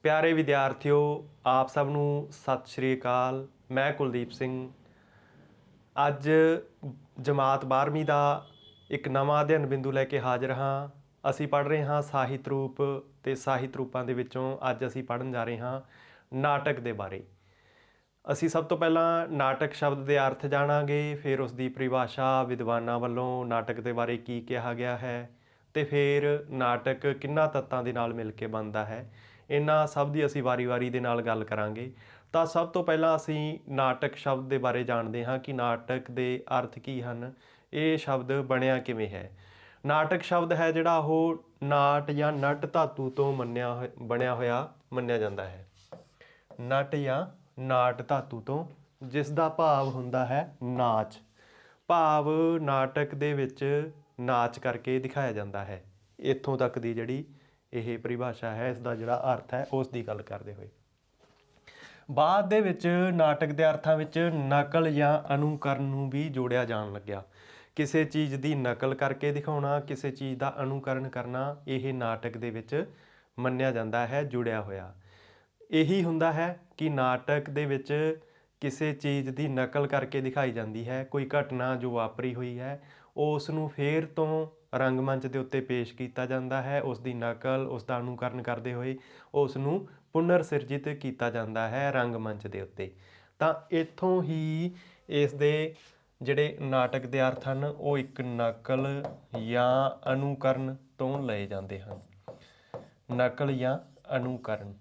ਪਿਆਰੇ ਵਿਦਿਆਰਥੀਓ, ਆਪ ਸਭ ਨੂੰ ਸਤਿ ਸ਼੍ਰੀ ਅਕਾਲ। ਮੈਂ ਕੁਲਦੀਪ ਸਿੰਘ ਅੱਜ ਜਮਾਤ 12ਵੀਂ ਦਾ ਇੱਕ ਨਵਾਂ ਅਧਿਐਨ ਬਿੰਦੂ ਲੈ ਕੇ ਹਾਜ਼ਰ ਹਾਂ। ਅਸੀਂ ਪੜ੍ਹ ਰਹੇ ਹਾਂ ਸਾਹਿਤ ਰੂਪ ਅਤੇ ਸਾਹਿਤ ਰੂਪਾਂ ਦੇ ਵਿੱਚੋਂ ਅੱਜ ਅਸੀਂ ਪੜ੍ਹਨ ਜਾ ਰਹੇ ਹਾਂ ਨਾਟਕ ਦੇ ਬਾਰੇ। ਅਸੀਂ ਸਭ ਤੋਂ ਪਹਿਲਾਂ ਨਾਟਕ ਸ਼ਬਦ ਦੇ ਅਰਥ ਜਾਣਾਂਗੇ, ਫਿਰ ਉਸ ਦੀ ਪਰਿਭਾਸ਼ਾ, ਵਿਦਵਾਨਾਂ ਵੱਲੋਂ ਨਾਟਕ ਦੇ ਬਾਰੇ ਕੀ ਕਿਹਾ ਗਿਆ ਹੈ ਅਤੇ ਫਿਰ ਨਾਟਕ ਕਿਹਨਾਂ ਤੱਤਾਂ ਦੇ ਨਾਲ ਮਿਲ ਕੇ ਬਣਦਾ ਹੈ। ਇਹਨਾਂ ਸਭ ਦੀ ਅਸੀਂ ਵਾਰੀ-ਵਾਰੀ ਦੇ ਨਾਲ ਗੱਲ ਕਰਾਂਗੇ। ਤਾਂ ਸਭ ਤੋਂ ਪਹਿਲਾਂ ਅਸੀਂ ਨਾਟਕ ਸ਼ਬਦ ਦੇ ਬਾਰੇ ਜਾਣਦੇ ਹਾਂ ਕਿ ਨਾਟਕ ਦੇ ਅਰਥ ਕੀ ਹਨ, ਇਹ ਸ਼ਬਦ ਬਣਿਆ ਕਿਵੇਂ ਹੈ। ਨਾਟਕ ਸ਼ਬਦ ਹੈ ਜਿਹੜਾ ਉਹ ਨਾਟ ਜਾਂ ਨਟ ਧਾਤੂ ਤੋਂ ਬਣਿਆ ਹੋਇਆ ਮੰਨਿਆ ਜਾਂਦਾ ਹੈ। ਨਟ ਜਾਂ ਨਾਟ ਧਾਤੂ ਤੋਂ, ਜਿਸ ਦਾ ਭਾਵ ਹੁੰਦਾ ਹੈ ਨਾਚ। ਭਾਵ ਨਾਟਕ ਦੇ ਵਿੱਚ ਨਾਚ ਕਰਕੇ ਦਿਖਾਇਆ ਜਾਂਦਾ ਹੈ। ਇੱਥੋਂ ਤੱਕ ਦੀ ਜਿਹੜੀ ਇਹ ਪਰਿਭਾਸ਼ਾ ਹੈ, ਇਸ ਦਾ ਜਿਹੜਾ ਅਰਥ ਹੈ ਉਸ ਦੀ ਗੱਲ ਕਰਦੇ ਹੋਏ ਬਾਅਦ ਦੇ ਵਿੱਚ ਨਾਟਕ ਦੇ ਅਰਥਾਂ ਵਿੱਚ ਨਕਲ ਜਾਂ ਅਨੁਕਰਨ ਨੂੰ ਵੀ ਜੋੜਿਆ ਜਾਣ ਲੱਗਿਆ। ਕਿਸੇ ਚੀਜ਼ ਦੀ ਨਕਲ ਕਰਕੇ ਦਿਖਾਉਣਾ, ਕਿਸੇ ਚੀਜ਼ ਦਾ ਅਨੁਕਰਨ ਕਰਨਾ, ਇਹ ਨਾਟਕ ਦੇ ਵਿੱਚ ਮੰਨਿਆ ਜਾਂਦਾ ਹੈ ਜੁੜਿਆ ਹੋਇਆ। ਇਹੀ ਹੁੰਦਾ ਹੈ ਕਿ ਨਾਟਕ ਦੇ ਵਿੱਚ ਕਿਸੇ ਚੀਜ਼ ਦੀ ਨਕਲ ਕਰਕੇ ਦਿਖਾਈ ਜਾਂਦੀ ਹੈ। ਕੋਈ ਘਟਨਾ ਜੋ ਵਾਪਰੀ ਹੋਈ ਹੈ ਉਸ ਨੂੰ ਫੇਰ ਤੋਂ ਰੰਗਮੰਚ ਦੇ ਉੱਤੇ ਪੇਸ਼ ਕੀਤਾ ਜਾਂਦਾ ਹੈ। ਉਸ ਦੀ ਨਕਲ, ਉਸ ਦਾ ਅਨੁਕਰਨ ਕਰਦੇ ਹੋਏ ਉਸ ਨੂੰ ਪੁਨਰ ਸਿਰਜਿਤ ਕੀਤਾ ਜਾਂਦਾ ਹੈ ਰੰਗਮੰਚ ਦੇ ਉੱਤੇ। ਤਾਂ ਇੱਥੋਂ ਹੀ ਇਸ ਦੇ ਜਿਹੜੇ ਨਾਟਕ ਦੇ ਅਰਥ ਹਨ ਉਹ ਇੱਕ ਨਕਲ ਜਾਂ ਅਨੁਕਰਨ ਤੋਂ ਲਏ ਜਾਂਦੇ ਹਨ। ਨਕਲ ਜਾਂ ਅਨੁਕਰਨ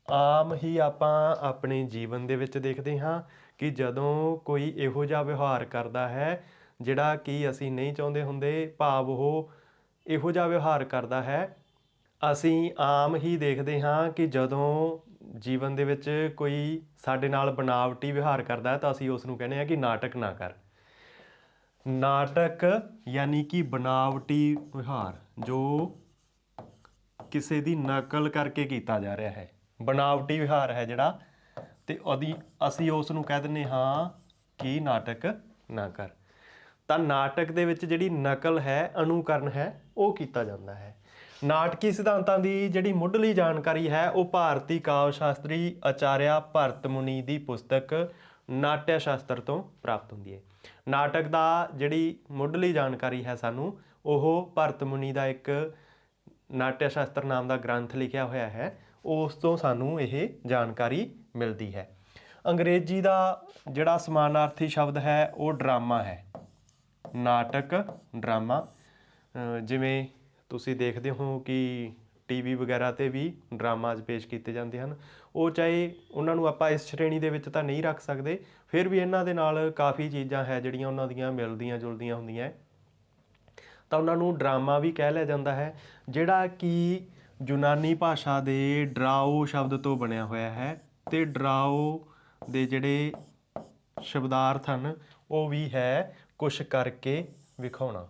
ਆਮ ਹੀ ਆਪਾਂ ਆਪਣੇ ਜੀਵਨ ਦੇ ਵਿੱਚ ਦੇਖਦੇ ਹਾਂ ਕਿ ਜਦੋਂ ਕੋਈ ਇਹੋ ਜਿਹਾ ਵਿਵਹਾਰ ਕਰਦਾ ਹੈ ਜਿਹੜਾ ਕਿ ਅਸੀਂ ਨਹੀਂ ਚਾਹੁੰਦੇ ਹੁੰਦੇ, ਭਾਵ ਉਹ ਇਹੋ ਜਿਹਾ ਵਿਵਹਾਰ ਕਰਦਾ ਹੈ, ਅਸੀਂ ਆਮ ਹੀ ਦੇਖਦੇ ਹਾਂ ਕਿ ਜਦੋਂ ਜੀਵਨ ਦੇ ਵਿੱਚ ਕੋਈ ਸਾਡੇ ਨਾਲ ਬਨਾਵਟੀ ਵਿਵਹਾਰ ਕਰਦਾ ਹੈ ਤਾਂ ਅਸੀਂ ਉਸ ਨੂੰ ਕਹਿੰਦੇ ਹਾਂ ਕਿ ਨਾਟਕ ਨਾ ਕਰ। ਨਾਟਕ ਯਾਨੀ ਕਿ ਬਨਾਵਟੀ ਵਿਵਹਾਰ ਜੋ ਕਿਸੇ ਦੀ ਨਕਲ ਕਰਕੇ ਕੀਤਾ ਜਾ ਰਿਹਾ ਹੈ, ਬਨਾਵਟੀ ਵਿਵਹਾਰ ਹੈ ਜਿਹੜਾ, ਅਤੇ ਅਸੀਂ ਉਸ ਨੂੰ ਕਹਿ ਦਿੰਦੇ ਹਾਂ ਕਿ ਨਾਟਕ ਨਾ ਕਰ। ਤਾਂ ਨਾਟਕ ਦੇ ਵਿੱਚ ਜਿਹੜੀ ਨਕਲ ਹੈ, ਅਨੁਕਰਨ ਹੈ, ਉਹ ਕੀਤਾ ਜਾਂਦਾ ਹੈ। ਨਾਟਕੀ ਸਿਧਾਂਤਾਂ ਦੀ ਜਿਹੜੀ ਮੁੱਢਲੀ ਜਾਣਕਾਰੀ ਹੈ ਉਹ ਭਾਰਤੀ ਕਾਵਿ ਸ਼ਾਸਤਰੀ ਆਚਾਰਿਆ ਭਰਤ ਮੁਨੀ ਦੀ ਪੁਸਤਕ ਨਾਟਯ ਸ਼ਾਸਤਰ ਤੋਂ ਪ੍ਰਾਪਤ ਹੁੰਦੀ ਹੈ। ਨਾਟਕ ਦਾ ਜਿਹੜੀ ਮੁੱਢਲੀ ਜਾਣਕਾਰੀ ਹੈ ਸਾਨੂੰ, ਉਹ ਭਰਤ ਮੁਨੀ ਦਾ ਇੱਕ ਨਾਟਯ ਸ਼ਾਸਤਰ ਨਾਮ ਦਾ ਗ੍ਰੰਥ ਲਿਖਿਆ ਹੋਇਆ ਹੈ, ਉਸ ਤੋਂ ਸਾਨੂੰ ਇਹ ਜਾਣਕਾਰੀ ਮਿਲਦੀ ਹੈ। ਅੰਗਰੇਜ਼ੀ ਦਾ ਜਿਹੜਾ ਸਮਾਨਾਰਥੀ ਸ਼ਬਦ ਹੈ ਉਹ ਡਰਾਮਾ ਹੈ। ਨਾਟਕ, ਡਰਾਮਾ, ਜਿਵੇਂ ਤੁਸੀਂ ਦੇਖਦੇ ਹੋ ਕਿ TV ਵਗੈਰਾ 'ਤੇ ਵੀ ਡਰਾਮਾਜ਼ ਪੇਸ਼ ਕੀਤੇ ਜਾਂਦੇ ਹਨ। ਉਹ ਚਾਹੇ ਉਹਨਾਂ ਨੂੰ ਆਪਾਂ ਇਸ ਸ਼੍ਰੇਣੀ ਦੇ ਵਿੱਚ ਤਾਂ ਨਹੀਂ ਰੱਖ ਸਕਦੇ, ਫਿਰ ਵੀ ਇਹਨਾਂ ਦੇ ਨਾਲ ਕਾਫੀ ਚੀਜ਼ਾਂ ਹੈ ਜਿਹੜੀਆਂ ਉਹਨਾਂ ਦੀਆਂ ਮਿਲਦੀਆਂ ਜੁਲਦੀਆਂ ਹੁੰਦੀਆਂ, ਤਾਂ ਉਹਨਾਂ ਨੂੰ ਡਰਾਮਾ ਵੀ ਕਹਿ ਲਿਆ ਜਾਂਦਾ ਹੈ, ਜਿਹੜਾ ਕਿ ਯੂਨਾਨੀ ਭਾਸ਼ਾ ਦੇ ਡਰਾਓ ਸ਼ਬਦ ਤੋਂ ਬਣਿਆ ਹੋਇਆ ਹੈ। ਅਤੇ ਡਰਾਓ ਦੇ ਜਿਹੜੇ ਸ਼ਬਦਾਰਥ ਹਨ ਉਹ ਵੀ ਹੈ ਕੁਛ ਕਰਕੇ ਵਿਖਾਉਣਾ।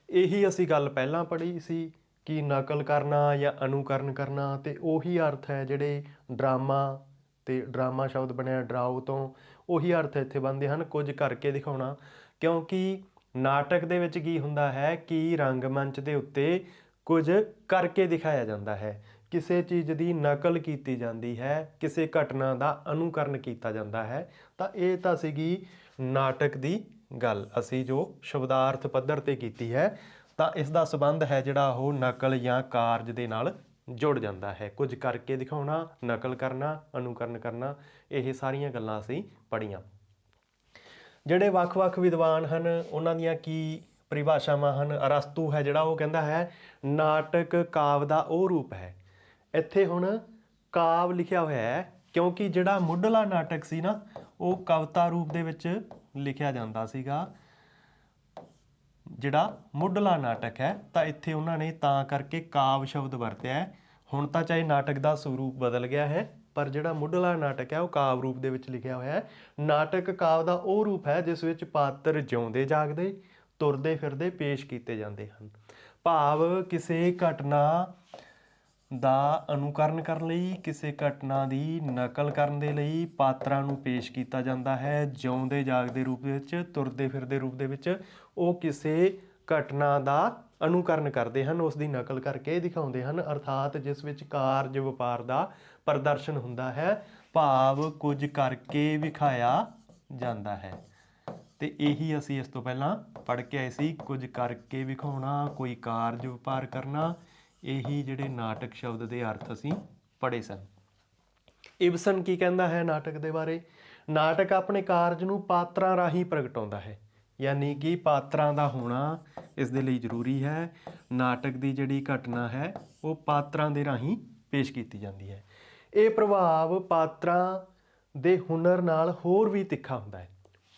ਇਹੀ ਅਸੀਂ ਗੱਲ ਪਹਿਲਾਂ ਪੜ੍ਹੀ ਸੀ ਕਿ ਨਕਲ ਕਰਨਾ ਜਾਂ ਅਨੁਕਰਨ ਕਰਨਾ, ਅਤੇ ਉਹੀ ਅਰਥ ਹੈ ਜਿਹੜੇ ਡਰਾਮਾ ਅਤੇ ਡਰਾਮਾ ਸ਼ਬਦ ਬਣਿਆ ਡਰਾਓ ਤੋਂ, ਉਹੀ ਅਰਥ ਇੱਥੇ ਬਣਦੇ ਹਨ, ਕੁਝ ਕਰਕੇ ਦਿਖਾਉਣਾ। ਕਿਉਂਕਿ ਨਾਟਕ ਦੇ ਵਿੱਚ ਕੀ ਹੁੰਦਾ ਹੈ ਕਿ ਰੰਗਮੰਚ ਦੇ ਉੱਤੇ ਕੁਝ ਕਰਕੇ ਦਿਖਾਇਆ ਜਾਂਦਾ ਹੈ, ਕਿਸੇ ਚੀਜ਼ ਦੀ ਨਕਲ ਕੀਤੀ ਜਾਂਦੀ ਹੈ, ਕਿਸੇ ਘਟਨਾ ਦਾ ਅਨੁਕਰਨ ਕੀਤਾ ਜਾਂਦਾ ਹੈ। ਤਾਂ ਇਹ ਤਾਂ ਸੀਗੀ ਨਾਟਕ ਦੀ ਗੱਲ, ਅਸੀਂ ਜੋ ਸ਼ਬਦਾਰਥ ਪੱਧਰ 'ਤੇ ਕੀਤੀ ਹੈ। ਤਾਂ ਇਸ ਦਾ ਸੰਬੰਧ ਹੈ ਜਿਹੜਾ ਉਹ ਨਕਲ ਜਾਂ ਕਾਰਜ ਦੇ ਨਾਲ ਜੁੜ ਜਾਂਦਾ ਹੈ। ਕੁਝ ਕਰਕੇ ਦਿਖਾਉਣਾ, ਨਕਲ ਕਰਨਾ, ਅਨੁਕਰਨ ਕਰਨਾ, ਇਹ ਸਾਰੀਆਂ ਗੱਲਾਂ ਅਸੀਂ ਪੜ੍ਹੀਆਂ। ਜਿਹੜੇ ਵੱਖ-ਵੱਖ ਵਿਦਵਾਨ ਹਨ ਉਹਨਾਂ ਦੀਆਂ ਕੀ ਪਰਿਭਾਸ਼ਾਵਾਂ ਹਨ। ਅਰਸਤੂ ਹੈ ਜਿਹੜਾ ਉਹ ਕਹਿੰਦਾ ਹੈ ਨਾਟਕ ਕਾਵਿ ਦਾ ਉਹ ਰੂਪ ਹੈ। ਇੱਥੇ ਹੁਣ ਕਾਵਿ ਲਿਖਿਆ ਹੋਇਆ ਹੈ ਕਿਉਂਕਿ ਜਿਹੜਾ ਮੁੱਢਲਾ ਨਾਟਕ ਸੀ ਨਾ ਉਹ ਕਵਿਤਾ ਰੂਪ ਦੇ ਵਿੱਚ ਲਿਖਿਆ ਜਾਂਦਾ ਸੀਗਾ, ਜਿਹੜਾ ਮੁੱਢਲਾ ਨਾਟਕ ਹੈ। ਤਾਂ ਇੱਥੇ ਉਹਨਾਂ ਨੇ ਤਾਂ ਕਰਕੇ ਕਾਵਿ ਸ਼ਬਦ ਵਰਤਿਆ ਹੈ। ਹੁਣ ਤਾਂ ਚਾਹੇ ਨਾਟਕ ਦਾ ਸਰੂਪ ਬਦਲ ਗਿਆ ਹੈ, ਪਰ ਜਿਹੜਾ ਮੁੱਢਲਾ ਨਾਟਕ ਹੈ ਉਹ ਕਾਵਿ ਰੂਪ ਦੇ ਵਿੱਚ ਲਿਖਿਆ ਹੋਇਆ ਹੈ। ਨਾਟਕ ਕਾਵਿ ਦਾ ਉਹ ਰੂਪ ਹੈ ਜਿਸ ਵਿੱਚ ਪਾਤਰ ਜਿਉਂਦੇ ਜਾਗਦੇ, ਤੁਰਦੇ ਫਿਰਦੇ ਪੇਸ਼ ਕੀਤੇ ਜਾਂਦੇ ਹਨ। ਭਾਵ ਕਿਸੇ ਘਟਨਾ ਦਾ ਅਨੁਕਰਨ ਕਰਨ ਲਈ, ਕਿਸੇ ਘਟਨਾ ਦੀ ਨਕਲ ਕਰਨ ਦੇ ਲਈ ਪਾਤਰਾਂ ਨੂੰ ਪੇਸ਼ ਕੀਤਾ ਜਾਂਦਾ ਹੈ ਜਿਉਂਦੇ ਜਾਗਦੇ ਰੂਪ ਵਿੱਚ, ਤੁਰਦੇ ਫਿਰਦੇ ਰੂਪ ਦੇ ਵਿੱਚ। ਉਹ ਕਿਸੇ ਘਟਨਾ ਦਾ ਅਨੁਕਰਨ ਕਰਦੇ ਹਨ, ਉਸ ਦੀ ਨਕਲ ਕਰਕੇ ਦਿਖਾਉਂਦੇ ਹਨ। ਅਰਥਾਤ ਜਿਸ ਵਿੱਚ ਕਾਰਜ ਵਪਾਰ ਦਾ ਪ੍ਰਦਰਸ਼ਨ ਹੁੰਦਾ ਹੈ, ਭਾਵ ਕੁਝ ਕਰਕੇ ਵਿਖਾਇਆ ਜਾਂਦਾ ਹੈ। ਤੇ ਇਹੀ ਅਸੀਂ ਇਸ ਤੋਂ ਪਹਿਲਾਂ ਪੜ੍ਹ ਕੇ ਆਏ ਸੀ, ਕੁਝ ਕਰਕੇ ਵਿਖਾਉਣਾ, ਕੋਈ ਕਾਰਜ ਵਪਾਰ ਕਰਨਾ। ਇਹੀ ਜਿਹੜੇ ਨਾਟਕ ਸ਼ਬਦ ਦੇ ਅਰਥ ਅਸੀਂ ਪੜ੍ਹੇ ਸਨ। ਇਬਸਨ ਕੀ ਕਹਿੰਦਾ ਹੈ ਨਾਟਕ ਦੇ ਬਾਰੇ? ਨਾਟਕ ਆਪਣੇ ਕਾਰਜ ਨੂੰ ਪਾਤਰਾਂ ਰਾਹੀਂ ਪ੍ਰਗਟਾਉਂਦਾ ਹੈ, ਯਾਨੀ ਕਿ ਪਾਤਰਾਂ ਦਾ ਹੋਣਾ ਇਸ ਦੇ ਲਈ ਜ਼ਰੂਰੀ ਹੈ। ਨਾਟਕ ਦੀ ਜਿਹੜੀ ਘਟਨਾ ਹੈ ਉਹ ਪਾਤਰਾਂ ਦੇ ਰਾਹੀਂ ਪੇਸ਼ ਕੀਤੀ ਜਾਂਦੀ ਹੈ। ਇਹ ਪ੍ਰਭਾਵ ਪਾਤਰਾਂ ਦੇ ਹੁਨਰ ਨਾਲ ਹੋਰ ਵੀ ਤਿੱਖਾ ਹੁੰਦਾ ਹੈ।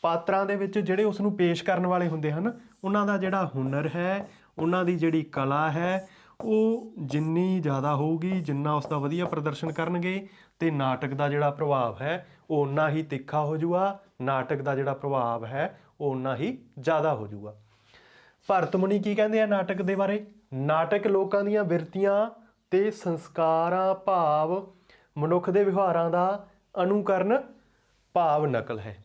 ਪਾਤਰਾਂ ਦੇ ਵਿੱਚ ਜਿਹੜੇ ਉਸ ਨੂੰ ਪੇਸ਼ ਕਰਨ ਵਾਲੇ ਹੁੰਦੇ ਹਨ, ਉਹਨਾਂ ਦਾ ਜਿਹੜਾ ਹੁਨਰ ਹੈ, ਉਹਨਾਂ ਦੀ ਜਿਹੜੀ ਕਲਾ ਹੈ, ਉਹ ਜਿੰਨੀ ਜ਼ਿਆਦਾ ਹੋਊਗੀ, ਜਿੰਨਾ ਉਸ ਦਾ ਵਧੀਆ ਪ੍ਰਦਰਸ਼ਨ ਕਰਨਗੇ, ਤੇ ਨਾਟਕ ਦਾ ਜਿਹੜਾ ਪ੍ਰਭਾਵ ਹੈ ਉਹ ਓਨਾ ਹੀ ਤਿੱਖਾ ਹੋ ਜਾਊਗਾ। ਨਾਟਕ ਦਾ ਜਿਹੜਾ ਪ੍ਰਭਾਵ ਹੈ ਉਹ ਓਨਾ ਹੀ ਜ਼ਿਆਦਾ ਹੋ ਜਾਊਗਾ। ਭਰਤ ਮੁਨੀ ਕੀ ਕਹਿੰਦੇ ਆ ਨਾਟਕ ਦੇ ਬਾਰੇ? ਨਾਟਕ ਲੋਕਾਂ ਦੀਆਂ ਬਿਰਤੀਆਂ ਤੇ ਸੰਸਕਾਰਾਂ ਭਾਵ ਮਨੁੱਖ ਦੇ ਵਿਵਹਾਰਾਂ ਦਾ ਅਨੁਕਰਨ ਭਾਵ ਨਕਲ ਹੈ।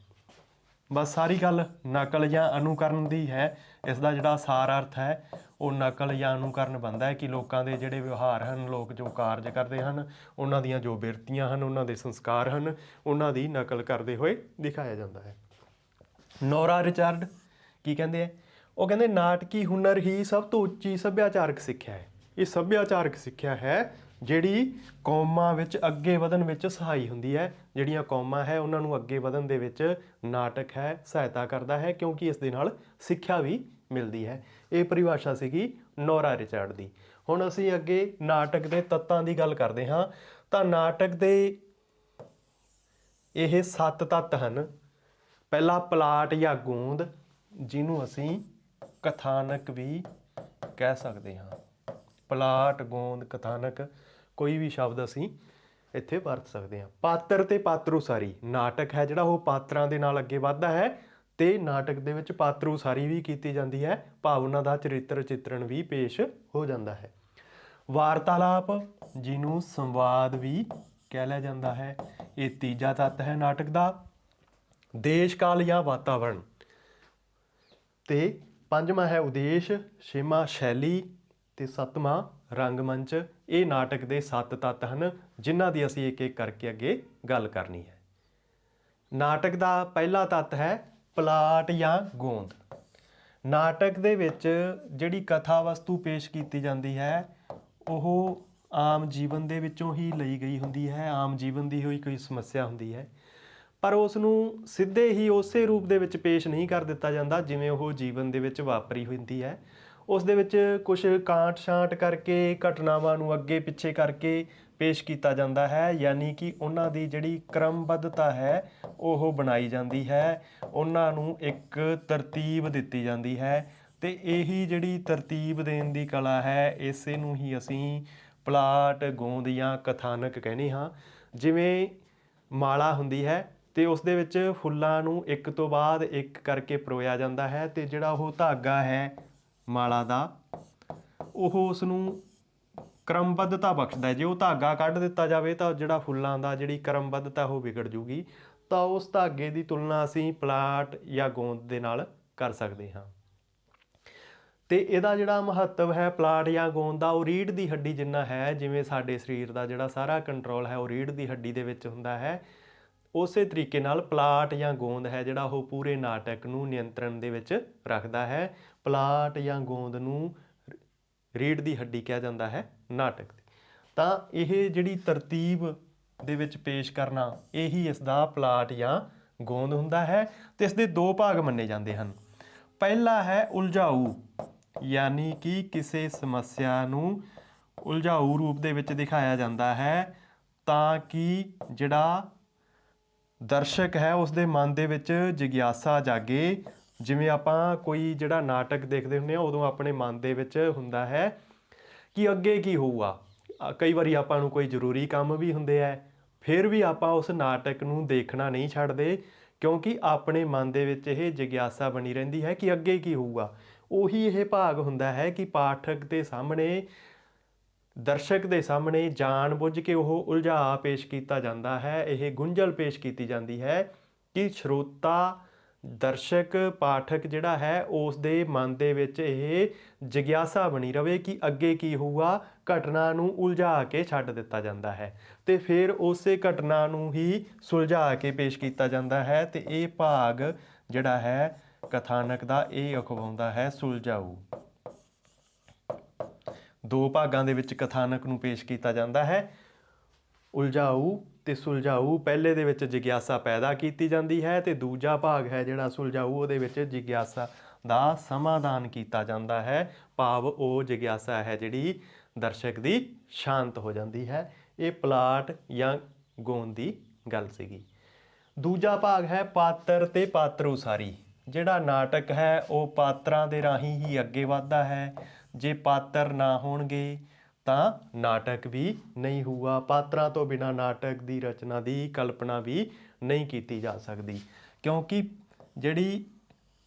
ਬਸ ਸਾਰੀ ਗੱਲ ਨਕਲ ਜਾਂ ਅਨੁਕਰਨ ਦੀ ਹੈ। ਇਸ ਦਾ ਜਿਹੜਾ ਸਾਰ ਅਰਥ ਹੈ ਉਹ ਨਕਲ ਜਾਂ ਅਨੁਕਰਨ ਬਣਦਾ ਹੈ ਕਿ ਲੋਕਾਂ ਦੇ ਜਿਹੜੇ ਵਿਵਹਾਰ ਹਨ, ਲੋਕ ਜੋ ਕਾਰਜ ਕਰਦੇ ਹਨ, ਉਹਨਾਂ ਦੀਆਂ ਜੋ ਬਿਰਤੀਆਂ ਹਨ, ਉਹਨਾਂ ਦੇ ਸੰਸਕਾਰ ਹਨ, ਉਹਨਾਂ ਦੀ ਨਕਲ ਕਰਦੇ ਹੋਏ ਦਿਖਾਇਆ ਜਾਂਦਾ ਹੈ। ਨੋਰਾ ਰਿਚਾਰਡ ਕੀ ਕਹਿੰਦੇ ਆ? ਉਹ ਕਹਿੰਦੇ ਨਾਟਕੀ ਹੁਨਰ ਹੀ ਸਭ ਤੋਂ ਉੱਚੀ ਸੱਭਿਆਚਾਰਕ ਸਿੱਖਿਆ ਹੈ। ਇਹ ਸੱਭਿਆਚਾਰਕ ਸਿੱਖਿਆ ਹੈ ਜਿਹੜੀ ਕੌਮਾਂ ਵਿੱਚ ਅੱਗੇ ਵਧਣ ਵਿੱਚ ਸਹਾਈ ਹੁੰਦੀ ਹੈ। ਜਿਹੜੀਆਂ ਕੌਮਾਂ ਹੈ ਉਹਨਾਂ ਨੂੰ ਅੱਗੇ ਵਧਣ ਦੇ ਵਿੱਚ ਨਾਟਕ ਹੈ ਸਹਾਇਤਾ ਕਰਦਾ ਹੈ, ਕਿਉਂਕਿ ਇਸ ਦੇ ਨਾਲ ਸਿੱਖਿਆ ਵੀ ਮਿਲਦੀ ਹੈ। ਇਹ ਪਰਿਭਾਸ਼ਾ ਸੀਗੀ ਨੋਰਾ ਰਿਚਾਰਡ ਦੀ। ਹੁਣ ਅਸੀਂ ਅੱਗੇ ਨਾਟਕ ਦੇ ਤੱਤਾਂ ਦੀ ਗੱਲ ਕਰਦੇ ਹਾਂ। ਤਾਂ ਨਾਟਕ ਦੇ ਇਹ 7 ਤੱਤ ਹਨ। ਪਹਿਲਾ ਪਲਾਟ ਜਾਂ ਗੋਂਦ, ਜਿਹਨੂੰ ਅਸੀਂ ਕਥਾਨਕ ਵੀ ਕਹਿ ਸਕਦੇ ਹਾਂ। ਪਲਾਟ, ਗੋਂਦ, ਕਥਾਨਕ, ਕੋਈ ਵੀ ਸ਼ਬਦ ਅਸੀਂ ਇੱਥੇ ਵਰਤ ਸਕਦੇ ਹਾਂ। ਪਾਤਰ ਤੇ ਪਾਤਰ ਉਸਾਰੀ, ਨਾਟਕ ਹੈ ਜਿਹੜਾ ਉਹ ਪਾਤਰਾਂ ਦੇ ਨਾਲ ਅੱਗੇ ਵੱਧਦਾ ਹੈ ਤੇ ਨਾਟਕ ਦੇ ਵਿੱਚ ਪਾਤਰ ਉਸਾਰੀ ਵੀ ਕੀਤੀ ਜਾਂਦੀ ਹੈ, ਭਾਵ ਉਹਨਾਂ ਦਾ ਚਰਿੱਤਰ ਚਿੱਤਰਣ ਵੀ ਪੇਸ਼ ਹੋ ਜਾਂਦਾ ਹੈ। ਵਾਰਤਾਲਾਪ, ਜਿਹਨੂੰ ਸੰਵਾਦ ਵੀ ਕਹਿ ਲਿਆ ਜਾਂਦਾ ਹੈ, ਇਹ ਤੀਜਾ ਤੱਤ ਹੈ ਨਾਟਕ ਦਾ। ਦੇਸ਼ ਕਾਲ ਜਾਂ ਵਾਤਾਵਰਣ, ਤੇ ਪੰਜਵਾਂ ਹੈ ਉਦੇਸ਼, ਛੇਵਾਂ ਸ਼ੈਲੀ, ਤੇ ਸੱਤਵਾਂ ਰੰਗਮੰਚ। ਇਹ ਨਾਟਕ ਦੇ 7 ਤੱਤ ਹਨ ਜਿਨ੍ਹਾਂ ਦੀ ਅਸੀਂ ਇੱਕ ਇੱਕ ਕਰਕੇ ਅੱਗੇ ਗੱਲ ਕਰਨੀ ਹੈ। ਨਾਟਕ ਦਾ ਪਹਿਲਾ ਤੱਤ ਹੈ ਪਲਾਟ ਜਾਂ ਗੋਂਦ। ਨਾਟਕ ਦੇ ਵਿੱਚ ਜਿਹੜੀ ਕਥਾ ਵਸਤੂ ਪੇਸ਼ ਕੀਤੀ ਜਾਂਦੀ ਹੈ ਉਹ ਆਮ ਜੀਵਨ ਦੇ ਵਿੱਚੋਂ ਹੀ ਲਈ ਗਈ ਹੁੰਦੀ ਹੈ। ਆਮ ਜੀਵਨ ਦੀ ਹੋਈ ਕੋਈ ਸਮੱਸਿਆ ਹੁੰਦੀ ਹੈ, ਪਰ ਉਸ ਨੂੰ ਸਿੱਧੇ ਹੀ ਉਸੇ ਰੂਪ ਦੇ ਵਿੱਚ ਪੇਸ਼ ਨਹੀਂ ਕਰ ਦਿੱਤਾ ਜਾਂਦਾ ਜਿਵੇਂ ਉਹ ਜੀਵਨ ਦੇ ਵਿੱਚ ਵਾਪਰੀ ਹੁੰਦੀ ਹੈ। ਉਸ ਦੇ ਵਿੱਚ ਕੁਝ ਕਾਂਟ ਛਾਂਟ ਕਰਕੇ ਘਟਨਾਵਾਂ ਨੂੰ ਅੱਗੇ ਪਿੱਛੇ ਕਰਕੇ ਪੇਸ਼ ਕੀਤਾ ਜਾਂਦਾ ਹੈ, ਯਾਨੀ ਕਿ ਉਹਨਾਂ ਦੀ ਜਿਹੜੀ ਕ੍ਰਮਬੱਧਤਾ ਹੈ ਉਹ ਬਣਾਈ ਜਾਂਦੀ ਹੈ, ਉਹਨਾਂ ਨੂੰ ਇੱਕ ਤਰਤੀਬ ਦਿੱਤੀ ਜਾਂਦੀ ਹੈ। ਤੇ ਇਹੀ ਜਿਹੜੀ ਤਰਤੀਬ ਦੇਣ ਦੀ ਕਲਾ ਹੈ, ਇਸੇ ਨੂੰ ਹੀ ਅਸੀਂ ਪਲਾਟ, ਗੋਂਦ ਜਾਂ ਕਥਾਨਕ ਕਹਿੰਦੇ ਹਾਂ। ਜਿਵੇਂ ਮਾਲਾ ਹੁੰਦੀ ਹੈ ਤੇ ਉਸ ਦੇ ਵਿੱਚ ਫੁੱਲਾਂ ਨੂੰ ਇੱਕ ਤੋਂ ਬਾਅਦ ਇੱਕ ਕਰਕੇ ਪਰੋਇਆ ਜਾਂਦਾ ਹੈ, ਤੇ ਜਿਹੜਾ ਉਹ ਧਾਗਾ ਹੈ ਮਾਲਾ ਦਾ ਉਹ ਉਸ ਨੂੰ ਕ੍ਰਮਬੱਧਤਾ ਬਖਸ਼ਦਾ ਹੈ। ਜੇ ਉਹ ਧਾਗਾ ਕੱਢ ਦਿੱਤਾ ਜਾਵੇ ਤਾਂ ਜਿਹੜਾ ਫੁੱਲਾਂ ਦਾ ਜਿਹੜੀ ਕ੍ਰਮਬੱਧਤਾ ਉਹ ਵਿਗੜ ਜੂਗੀ। ਤਾਂ ਉਸ ਧਾਗੇ ਦੀ ਤੁਲਨਾ ਅਸੀਂ ਪਲਾਟ ਜਾਂ ਗੋਂਦ ਦੇ ਨਾਲ ਕਰ ਸਕਦੇ ਹਾਂ। ਤੇ ਇਹਦਾ ਜਿਹੜਾ ਮਹੱਤਵ ਹੈ ਪਲਾਟ ਜਾਂ ਗੋਂਦ ਦਾ, ਉਹ ਰੀੜ੍ਹ ਦੀ ਹੱਡੀ ਜਿੰਨਾ ਹੈ। ਜਿਵੇਂ ਸਾਡੇ ਸਰੀਰ ਦਾ ਜਿਹੜਾ ਸਾਰਾ ਕੰਟਰੋਲ ਹੈ ਉਹ ਰੀੜ੍ਹ ਦੀ ਹੱਡੀ ਦੇ ਵਿੱਚ ਹੁੰਦਾ ਹੈ, ਉਸੇ ਤਰੀਕੇ ਨਾਲ ਪਲਾਟ ਜਾਂ ਗੋਂਦ ਹੈ ਜਿਹੜਾ ਉਹ ਪੂਰੇ ਨਾਟਕ ਨੂੰ ਨਿਯੰਤਰਣ ਦੇ ਵਿੱਚ ਰੱਖਦਾ ਹੈ। ਪਲਾਟ ਜਾਂ ਗੋਂਦ ਨੂੰ ਰੀੜ੍ਹ ਦੀ ਹੱਡੀ ਕਿਹਾ ਜਾਂਦਾ ਹੈ ਨਾਟਕ ਦੀ। ਤਾਂ ਇਹ ਜਿਹੜੀ ਤਰਤੀਬ ਦੇ ਵਿੱਚ ਪੇਸ਼ ਕਰਨਾ, ਇਹੀ ਇਸ ਦਾ ਪਲਾਟ ਜਾਂ ਗੋਂਦ ਹੁੰਦਾ ਹੈ। ਤੇ ਇਸ ਦੇ 2 ਭਾਗ ਮੰਨੇ ਜਾਂਦੇ ਹਨ। ਪਹਿਲਾ ਹੈ ਉਲਝਾਊ, ਯਾਨੀ ਕਿ ਕਿਸੇ ਸਮੱਸਿਆ ਨੂੰ ਉਲਝਾਊ ਰੂਪ ਦੇ ਵਿੱਚ ਦਿਖਾਇਆ ਜਾਂਦਾ ਹੈ ਤਾਂ ਕਿ ਜਿਹੜਾ ਦਰਸ਼ਕ ਹੈ ਉਸ ਦੇ ਮਨ ਦੇ ਵਿੱਚ ਜਿਗਿਆਸਾ ਜਾਗੇ। ਜਿਵੇਂ ਆਪਾਂ ਕੋਈ ਜਿਹੜਾ ਨਾਟਕ ਦੇਖਦੇ ਹੁੰਦੇ ਹਾਂ ਉਦੋਂ ਆਪਣੇ ਮਨ ਦੇ ਵਿੱਚ ਹੁੰਦਾ ਹੈ ਕਿ ਅੱਗੇ ਕੀ ਹੋਊਗਾ। ਕਈ ਵਾਰੀ ਆਪਾਂ ਨੂੰ ਕੋਈ ਜ਼ਰੂਰੀ ਕੰਮ ਵੀ ਹੁੰਦੇ ਹੈ, ਫਿਰ ਵੀ ਆਪਾਂ ਉਸ ਨਾਟਕ ਨੂੰ ਦੇਖਣਾ ਨਹੀਂ ਛੱਡਦੇ, ਕਿਉਂਕਿ ਆਪਣੇ ਮਨ ਦੇ ਵਿੱਚ ਇਹ ਜਿਗਿਆਸਾ ਬਣੀ ਰਹਿੰਦੀ ਹੈ ਕਿ ਅੱਗੇ ਕੀ ਹੋਊਗਾ। ਉਹੀ ਇਹ ਭਾਗ ਹੁੰਦਾ ਹੈ ਕਿ ਪਾਠਕ ਦੇ ਸਾਹਮਣੇ, ਦਰਸ਼ਕ ਦੇ ਸਾਹਮਣੇ ਜਾਣ ਬੁੱਝ ਕੇ ਉਹ ਉਲਝਾ ਪੇਸ਼ ਕੀਤਾ ਜਾਂਦਾ ਹੈ। ਇਹ ਗੁੰਝਲ ਪੇਸ਼ ਕੀਤੀ ਜਾਂਦੀ ਹੈ ਕਿ ਸਰੋਤਾ ਦਰਸ਼ਕ ਪਾਠਕ ਜਿਹੜਾ ਹੈ ਉਸ ਦੇ ਮਨ ਦੇ ਵਿੱਚ ਇਹ ਜਿਗਿਆਸਾ ਬਣੀ ਰਵੇ ਕਿ ਅੱਗੇ ਕੀ ਹੋਊਗਾ। ਘਟਨਾ ਨੂੰ ਉਲਝਾ ਕੇ ਛੱਡ ਦਿੱਤਾ ਜਾਂਦਾ ਹੈ ਤੇ ਫਿਰ ਉਸੇ ਘਟਨਾ ਨੂੰ ਹੀ ਸੁਲਝਾ ਕੇ ਪੇਸ਼ ਕੀਤਾ ਜਾਂਦਾ ਹੈ ਤੇ ਇਹ ਭਾਗ ਜਿਹੜਾ ਹੈ ਕਥਾਨਕ ਦਾ ਇਹ ਅਖਵਾਉਂਦਾ ਹੈ ਸੁਲਝਾਊ। ਦੋ ਭਾਗਾਂ ਦੇ ਵਿੱਚ ਕਥਾਨਕ ਨੂੰ ਪੇਸ਼ ਕੀਤਾ ਜਾਂਦਾ ਹੈ, ਉਲਝਾਊ ਤੇ ਸੁਲਝਾਊ। ਪਹਿਲੇ ਦੇ ਵਿੱਚ ਜਿਗਿਆਸਾ ਪੈਦਾ ਕੀਤੀ ਜਾਂਦੀ ਹੈ ਤੇ ਦੂਜਾ ਭਾਗ ਹੈ ਜਿਹੜਾ ਸੁਲਝਾਊ, ਉਹਦੇ ਵਿੱਚ ਜਿਗਿਆਸਾ ਦਾ ਸਮਾਧਾਨ ਕੀਤਾ ਜਾਂਦਾ ਹੈ। ਭਾਵ ਉਹ ਜਿਗਿਆਸਾ ਹੈ ਜਿਹੜੀ ਦਰਸ਼ਕ ਦੀ ਸ਼ਾਂਤ ਹੋ ਜਾਂਦੀ ਹੈ। ਇਹ ਪਲਾਟ ਜਾਂ ਗੋਂਦ ਦੀ ਗੱਲ ਸੀਗੀ। ਦੂਜਾ ਭਾਗ ਹੈ ਪਾਤਰ ਤੇ ਪਾਤਰ ਉਸਾਰੀ। ਜਿਹੜਾ ਨਾਟਕ ਹੈ ਉਹ ਪਾਤਰਾਂ ਦੇ ਰਾਹੀਂ ਹੀ ਅੱਗੇ ਵੱਧਦਾ ਹੈ। ਜੇ ਪਾਤਰ ਨਾ ਹੋਣਗੇ ਤਾਂ ਨਾਟਕ ਵੀ ਨਹੀਂ ਹੋਊਗਾ। ਪਾਤਰਾਂ ਤੋਂ ਬਿਨਾਂ ਨਾਟਕ ਦੀ ਰਚਨਾ ਦੀ ਕਲਪਨਾ ਵੀ ਨਹੀਂ ਕੀਤੀ ਜਾ ਸਕਦੀ, ਕਿਉਂਕਿ ਜਿਹੜੀ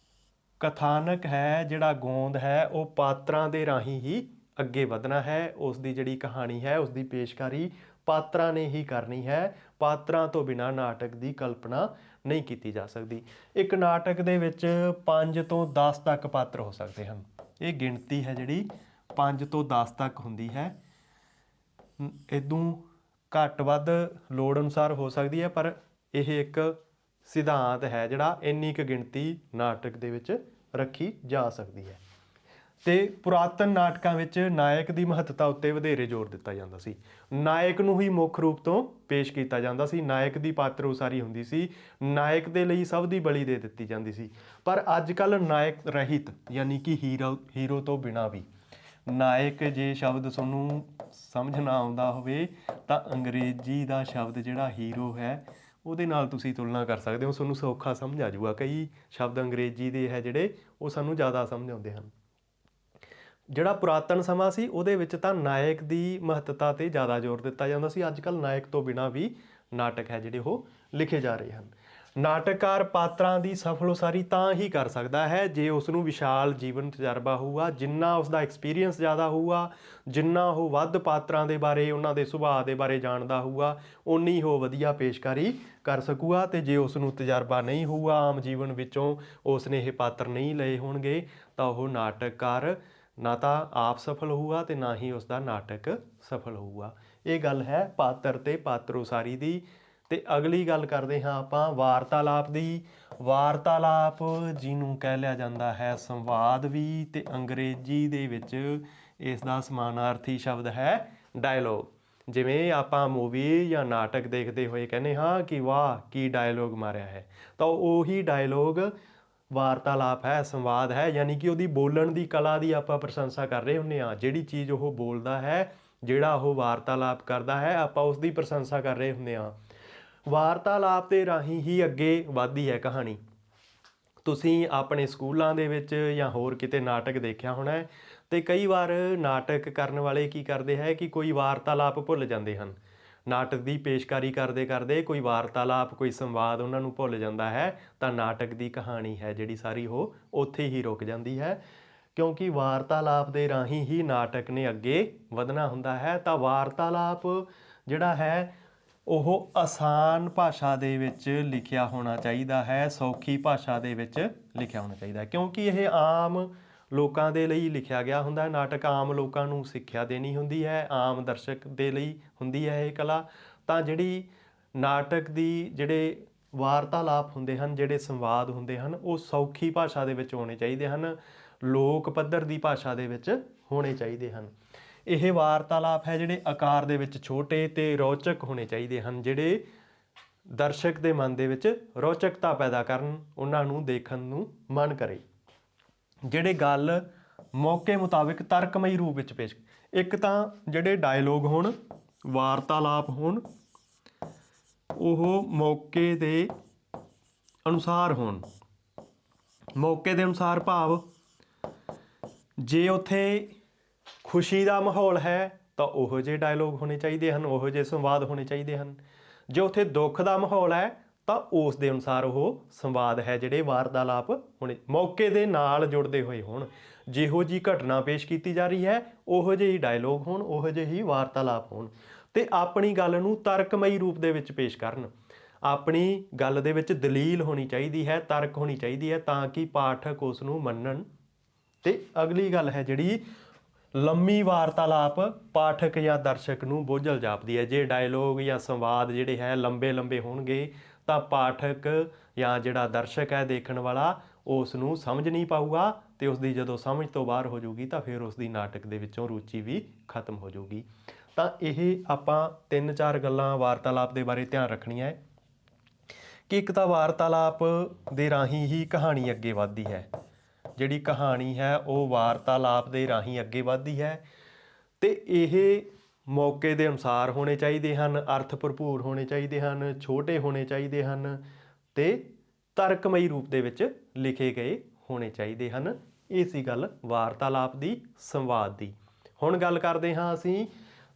ਕਥਾਨਕ ਹੈ, ਜਿਹੜਾ ਗੋਂਦ ਹੈ, ਉਹ ਪਾਤਰਾਂ ਦੇ ਰਾਹੀਂ ਹੀ ਅੱਗੇ ਵਧਣਾ ਹੈ। ਉਸ ਦੀ ਜਿਹੜੀ ਕਹਾਣੀ ਹੈ ਉਸ ਦੀ ਪੇਸ਼ਕਾਰੀ ਪਾਤਰਾਂ ਨੇ ਹੀ ਕਰਨੀ ਹੈ। ਪਾਤਰਾਂ ਤੋਂ ਬਿਨਾਂ ਨਾਟਕ ਦੀ ਕਲਪਨਾ ਨਹੀਂ ਕੀਤੀ ਜਾ ਸਕਦੀ। ਇੱਕ ਨਾਟਕ ਦੇ ਵਿੱਚ 5 ਤੋਂ 10 ਤੱਕ ਪਾਤਰ ਹੋ ਸਕਦੇ ਹਨ। ਇਹ ਗਿਣਤੀ ਹੈ ਜਿਹੜੀ 5 ਤੋਂ 10 ਤੱਕ ਹੁੰਦੀ ਹੈ। ਇਦੋਂ ਘੱਟ ਵੱਧ ਲੋੜ ਅਨੁਸਾਰ ਹੋ ਸਕਦੀ ਹੈ, ਪਰ ਇਹ ਇੱਕ ਸਿਧਾਂਤ ਹੈ ਜਿਹੜਾ ਇੰਨੀ ਕੁ ਗਿਣਤੀ ਨਾਟਕ ਦੇ ਵਿੱਚ ਰੱਖੀ ਜਾ ਸਕਦੀ ਹੈ। ਤੇ ਪੁਰਾਤਨ ਨਾਟਕਾਂ ਵਿੱਚ ਨਾਇਕ ਦੀ ਮਹੱਤਤਾ ਉੱਤੇ ਵਧੇਰੇ ਜ਼ੋਰ ਦਿੱਤਾ ਜਾਂਦਾ ਸੀ। ਨਾਇਕ ਨੂੰ ਹੀ ਮੁੱਖ ਰੂਪ ਤੋਂ ਪੇਸ਼ ਕੀਤਾ ਜਾਂਦਾ ਸੀ। ਨਾਇਕ ਦੀ ਪਾਤਰ ਉਸਾਰੀ ਹੁੰਦੀ ਸੀ। ਨਾਇਕ ਦੇ ਲਈ ਸਭ ਦੀ ਬਲੀ ਦੇ ਦਿੱਤੀ ਜਾਂਦੀ ਸੀ। ਪਰ ਅੱਜ ਕੱਲ੍ਹ ਨਾਇਕ ਰਹਿਤ, ਯਾਨੀ ਕਿ ਹੀਰੋ ਤੋਂ ਬਿਨਾਂ ਵੀ ਨਾਇਕ, ਜੇ ਸ਼ਬਦ ਤੁਹਾਨੂੰ ਸਮਝ ਨਾ ਆਉਂਦਾ ਹੋਵੇ ਤਾਂ ਅੰਗਰੇਜ਼ੀ ਦਾ ਸ਼ਬਦ ਜਿਹੜਾ ਹੀਰੋ ਹੈ ਉਹਦੇ ਨਾਲ ਤੁਸੀਂ ਤੁਲਨਾ ਕਰ ਸਕਦੇ ਹੋ, ਤੁਹਾਨੂੰ ਸੌਖਾ ਸਮਝ ਆ ਜਾਊਗਾ। ਕਈ ਸ਼ਬਦ ਅੰਗਰੇਜ਼ੀ ਦੇ ਹੈ ਜਿਹੜੇ ਉਹ ਸਾਨੂੰ ਜ਼ਿਆਦਾ ਸਮਝ ਆਉਂਦੇ ਹਨ। ਜਿਹੜਾ ਪੁਰਾਤਨ ਸਮਾਂ ਸੀ ਉਹਦੇ ਵਿੱਚ ਤਾਂ ਨਾਇਕ ਦੀ ਮਹੱਤਤਾ 'ਤੇ ਜ਼ਿਆਦਾ ਜ਼ੋਰ ਦਿੱਤਾ ਜਾਂਦਾ ਸੀ। ਅੱਜ ਕੱਲ੍ਹ ਨਾਇਕ ਤੋਂ ਬਿਨਾਂ ਵੀ ਨਾਟਕ ਹੈ ਜਿਹੜੇ ਉਹ ਲਿਖੇ ਜਾ ਰਹੇ ਹਨ। ਨਾਟਕਕਾਰ ਪਾਤਰਾਂ ਦੀ ਸਫਲ ਉਸਾਰੀ ਤਾਂ ਹੀ ਕਰ ਸਕਦਾ ਹੈ ਜੇ ਉਸ ਨੂੰ ਵਿਸ਼ਾਲ ਜੀਵਨ ਤਜਰਬਾ ਹੋਊਗਾ। ਜਿੰਨਾ ਉਸ ਦਾ ਐਕਸਪੀਰੀਅੰਸ ਜ਼ਿਆਦਾ ਹੋਊਗਾ, ਜਿੰਨਾ ਉਹ ਵੱਧ ਪਾਤਰਾਂ ਦੇ ਬਾਰੇ, ਉਹਨਾਂ ਦੇ ਸੁਭਾਅ ਦੇ ਬਾਰੇ ਜਾਣਦਾ ਹੋਊਗਾ, ਓਨੀ ਉਹ ਵਧੀਆ ਪੇਸ਼ਕਾਰੀ ਕਰ ਸਕੂਗਾ। ਅਤੇ ਜੇ ਉਸ ਨੂੰ ਤਜਰਬਾ ਨਹੀਂ ਹੋਊਗਾ, ਆਮ ਜੀਵਨ ਵਿੱਚੋਂ ਉਸ ਨੇ ਇਹ ਪਾਤਰ ਨਹੀਂ ਲਏ ਹੋਣਗੇ, ਤਾਂ ਉਹ ਨਾਟਕਕਾਰ ਨਾ ਤਾਂ ਆਪ ਸਫਲ ਹੋਊਗਾ ਅਤੇ ਨਾ ਹੀ ਉਸ ਦਾ ਨਾਟਕ ਸਫਲ ਹੋਊਗਾ। ਇਹ ਗੱਲ ਹੈ ਪਾਤਰ ਅਤੇ ਪਾਤਰ ਉਸਾਰੀ ਦੀ। ਅਤੇ ਅਗਲੀ ਗੱਲ ਕਰਦੇ ਹਾਂ ਆਪਾਂ ਵਾਰਤਾਲਾਪ ਦੀ। ਵਾਰਤਾਲਾਪ ਜਿਹਨੂੰ ਕਹਿ ਲਿਆ ਜਾਂਦਾ ਹੈ ਸੰਵਾਦ ਵੀ, ਅਤੇ ਅੰਗਰੇਜ਼ੀ ਦੇ ਵਿੱਚ ਇਸ ਦਾ ਸਮਾਨਾਰਥੀ ਸ਼ਬਦ ਹੈ ਡਾਇਲੋਗ। ਜਿਵੇਂ ਆਪਾਂ ਮੂਵੀ ਜਾਂ ਨਾਟਕ ਦੇਖਦੇ ਹੋਏ ਕਹਿੰਦੇ ਹਾਂ ਕਿ ਵਾਹ ਕੀ ਡਾਇਲੋਗ ਮਾਰਿਆ ਹੈ, ਤਾਂ ਉਹੀ ਡਾਇਲੋਗ ਵਾਰਤਾਲਾਪ ਹੈ, ਸੰਵਾਦ ਹੈ। ਯਾਨੀ ਕਿ ਉਹਦੀ ਬੋਲਣ ਦੀ ਕਲਾ ਦੀ ਆਪਾਂ ਪ੍ਰਸ਼ੰਸਾ ਕਰ ਰਹੇ ਹੁੰਦੇ ਹਾਂ। ਜਿਹੜੀ ਚੀਜ਼ ਉਹ ਬੋਲਦਾ ਹੈ, ਜਿਹੜਾ ਉਹ ਵਾਰਤਾਲਾਪ ਕਰਦਾ ਹੈ, ਆਪਾਂ ਉਸ ਦੀ ਪ੍ਰਸ਼ੰਸਾ ਕਰ ਰਹੇ ਹੁੰਦੇ ਹਾਂ। ਵਾਰਤਾਲਾਪ ਦੇ ਰਾਹੀਂ ਹੀ ਅੱਗੇ ਵੱਧਦੀ ਹੈ ਕਹਾਣੀ। ਤੁਸੀਂ ਆਪਣੇ ਸਕੂਲਾਂ ਦੇ ਵਿੱਚ ਜਾਂ ਹੋਰ ਕਿਤੇ ਨਾਟਕ ਦੇਖਿਆ ਹੋਣਾ, ਅਤੇ ਕਈ ਵਾਰ ਨਾਟਕ ਕਰਨ ਵਾਲੇ ਕੀ ਕਰਦੇ ਹੈ ਕਿ ਕੋਈ ਵਾਰਤਾਲਾਪ ਭੁੱਲ ਜਾਂਦੇ ਹਨ। ਨਾਟਕ ਦੀ ਪੇਸ਼ਕਾਰੀ ਕਰਦੇ ਕਰਦੇ ਕੋਈ ਵਾਰਤਾਲਾਪ, ਕੋਈ ਸੰਵਾਦ ਉਹਨਾਂ ਨੂੰ ਭੁੱਲ ਜਾਂਦਾ ਹੈ, ਤਾਂ ਨਾਟਕ ਦੀ ਕਹਾਣੀ ਹੈ ਜਿਹੜੀ ਸਾਰੀ ਉਹ ਉੱਥੇ ਹੀ ਰੁਕ ਜਾਂਦੀ ਹੈ। ਕਿਉਂਕਿ ਵਾਰਤਾਲਾਪ ਦੇ ਰਾਹੀਂ ਹੀ ਨਾਟਕ ਨੇ ਅੱਗੇ ਵਧਣਾ ਹੁੰਦਾ ਹੈ। ਤਾਂ ਵਾਰਤਾਲਾਪ ਜਿਹੜਾ ਹੈ ਉਹ ਆਸਾਨ ਭਾਸ਼ਾ ਦੇ ਵਿੱਚ ਲਿਖਿਆ ਹੋਣਾ ਚਾਹੀਦਾ ਹੈ, ਸੌਖੀ ਭਾਸ਼ਾ ਦੇ ਵਿੱਚ ਲਿਖਿਆ ਹੋਣਾ ਚਾਹੀਦਾ ਹੈ, ਕਿਉਂਕਿ ਇਹ ਆਮ ਲੋਕਾਂ ਦੇ ਲਈ ਲਿਖਿਆ ਗਿਆ ਹੁੰਦਾ। ਨਾਟਕ ਆਮ ਲੋਕਾਂ ਨੂੰ ਸਿੱਖਿਆ ਦੇਣੀ ਹੁੰਦੀ ਹੈ, ਆਮ ਦਰਸ਼ਕ ਦੇ ਲਈ ਹੁੰਦੀ ਹੈ ਇਹ ਕਲਾ। ਤਾਂ ਜਿਹੜੀ ਨਾਟਕ ਦੀ ਜਿਹੜੇ ਵਾਰਤਾਲਾਪ ਹੁੰਦੇ ਹਨ, ਜਿਹੜੇ ਸੰਵਾਦ ਹੁੰਦੇ ਹਨ, ਉਹ ਸੌਖੀ ਭਾਸ਼ਾ ਦੇ ਵਿੱਚ ਹੋਣੇ ਚਾਹੀਦੇ ਹਨ, ਲੋਕ ਪੱਧਰ ਦੀ ਭਾਸ਼ਾ ਦੇ ਵਿੱਚ ਹੋਣੇ ਚਾਹੀਦੇ ਹਨ। ਇਹ ਵਾਰਤਾਲਾਪ ਹੈ ਜਿਹੜੇ ਆਕਾਰ ਦੇ ਵਿੱਚ ਛੋਟੇ ਅਤੇ ਰੌਚਕ ਹੋਣੇ ਚਾਹੀਦੇ ਹਨ, ਜਿਹੜੇ ਦਰਸ਼ਕ ਦੇ ਮਨ ਦੇ ਵਿੱਚ ਰੌਚਕਤਾ ਪੈਦਾ ਕਰਨ, ਉਹਨਾਂ ਨੂੰ ਦੇਖਣ ਨੂੰ ਮਨ ਕਰੇ। ਜਿਹੜੇ ਗੱਲ ਮੌਕੇ ਮੁਤਾਬਿਕ ਤਰਕਮਈ ਰੂਪ ਵਿੱਚ ਪੇਸ਼, ਇੱਕ ਤਾਂ ਜਿਹੜੇ ਡਾਇਲੋਗ ਹੋਣ, ਵਾਰਤਾਲਾਪ ਹੋਣ, ਉਹ ਮੌਕੇ ਦੇ ਅਨੁਸਾਰ ਹੋਣ। ਮੌਕੇ ਦੇ ਅਨੁਸਾਰ ਭਾਵ ਜੇ ਉੱਥੇ ਖੁਸ਼ੀ ਦਾ ਮਾਹੌਲ ਹੈ ਤਾਂ ਉਹੋ ਜਿਹੇ ਡਾਇਲੋਗ ਹੋਣੇ ਚਾਹੀਦੇ ਹਨ, ਉਹੋ ਜਿਹੇ ਸੰਵਾਦ ਹੋਣੇ ਚਾਹੀਦੇ ਹਨ। ਜੇ ਉੱਥੇ ਦੁੱਖ ਦਾ ਮਾਹੌਲ ਹੈ ਤਾਂ ਉਸ ਦੇ ਅਨੁਸਾਰ ਉਹ ਸੰਵਾਦ ਹੈ ਜਿਹੜੇ ਵਾਰਤਾਲਾਪ ਹੋਣੇ, ਮੌਕੇ ਦੇ ਨਾਲ ਜੁੜਦੇ ਹੋਏ ਹੋਣ। ਜਿਹੋ ਜਿਹੀ ਘਟਨਾ ਪੇਸ਼ ਕੀਤੀ ਜਾ ਰਹੀ ਹੈ ਉਹੋ ਜਿਹੇ ਹੀ ਡਾਇਲੋਗ ਹੋਣ, ਉਹੋ ਜਿਹੇ ਹੀ ਵਾਰਤਾਲਾਪ ਹੋਣ, ਅਤੇ ਆਪਣੀ ਗੱਲ ਨੂੰ ਤਰਕਮਈ ਰੂਪ ਦੇ ਵਿੱਚ ਪੇਸ਼ ਕਰਨ। ਆਪਣੀ ਗੱਲ ਦੇ ਵਿੱਚ ਦਲੀਲ ਹੋਣੀ ਚਾਹੀਦੀ ਹੈ, ਤਰਕ ਹੋਣੀ ਚਾਹੀਦੀ ਹੈ, ਤਾਂ ਕਿ ਪਾਠਕ ਉਸ ਨੂੰ ਮੰਨਣ। ਤੇ ਅਗਲੀ ਗੱਲ ਹੈ ਜਿਹੜੀ ਲੰਮੀ ਵਾਰਤਾਲਾਪ ਪਾਠਕ ਜਾਂ ਦਰਸ਼ਕ ਨੂੰ ਬੋਝਲ ਜਾਪਦੀ ਹੈ। ਜੇ ਡਾਇਲੋਗ ਜਾਂ ਸੰਵਾਦ ਜਿਹੜੇ ਹੈ ਲੰਬੇ ਲੰਬੇ ਹੋਣਗੇ ਤਾਂ ਪਾਠਕ ਜਾਂ ਜਿਹੜਾ ਦਰਸ਼ਕ ਹੈ ਦੇਖਣ ਵਾਲਾ ਉਸ ਨੂੰ ਸਮਝ ਨਹੀਂ ਪਾਊਗਾ, ਤੇ ਉਸ ਦੀ ਜਦੋਂ ਸਮਝ ਤੋਂ ਬਾਹਰ ਹੋ ਜਾਊਗੀ ਤਾਂ ਫਿਰ ਉਸ ਦੀ ਨਾਟਕ ਦੇ ਵਿੱਚੋਂ ਰੁਚੀ ਵੀ ਖਤਮ ਹੋ ਜਾਊਗੀ। ਤਾਂ ਇਹ ਆਪਾਂ 3-4 ਗੱਲਾਂ ਵਾਰਤਾਲਾਪ ਦੇ ਬਾਰੇ ਧਿਆਨ ਰੱਖਣੀਆਂ ਹੈ ਕਿ ਇੱਕ ਤਾਂ ਵਾਰਤਾਲਾਪ ਦੇ ਰਾਹੀਂ ਹੀ ਕਹਾਣੀ ਅੱਗੇ ਵੱਧਦੀ ਹੈ। ਜਿਹੜੀ ਕਹਾਣੀ ਹੈ ਉਹ ਵਾਰਤਾਲਾਪ ਦੇ ਰਾਹੀਂ ਅੱਗੇ ਵੱਧਦੀ ਹੈ, ਤੇ ਇਹ ਮੌਕੇ ਦੇ ਅਨੁਸਾਰ ਹੋਣੇ ਚਾਹੀਦੇ ਹਨ, ਅਰਥ ਭਰਪੂਰ ਹੋਣੇ ਚਾਹੀਦੇ ਹਨ, ਛੋਟੇ ਹੋਣੇ ਚਾਹੀਦੇ ਹਨ, ਤੇ ਤਰਕਮਈ ਰੂਪ ਦੇ ਵਿੱਚ ਲਿਖੇ ਗਏ ਹੋਣੇ ਚਾਹੀਦੇ ਹਨ। ਇਹ ਸੀ ਗੱਲ ਵਾਰਤਾਲਾਪ ਦੀ, ਸੰਵਾਦ ਦੀ। ਹੁਣ ਗੱਲ ਕਰਦੇ ਹਾਂ ਅਸੀਂ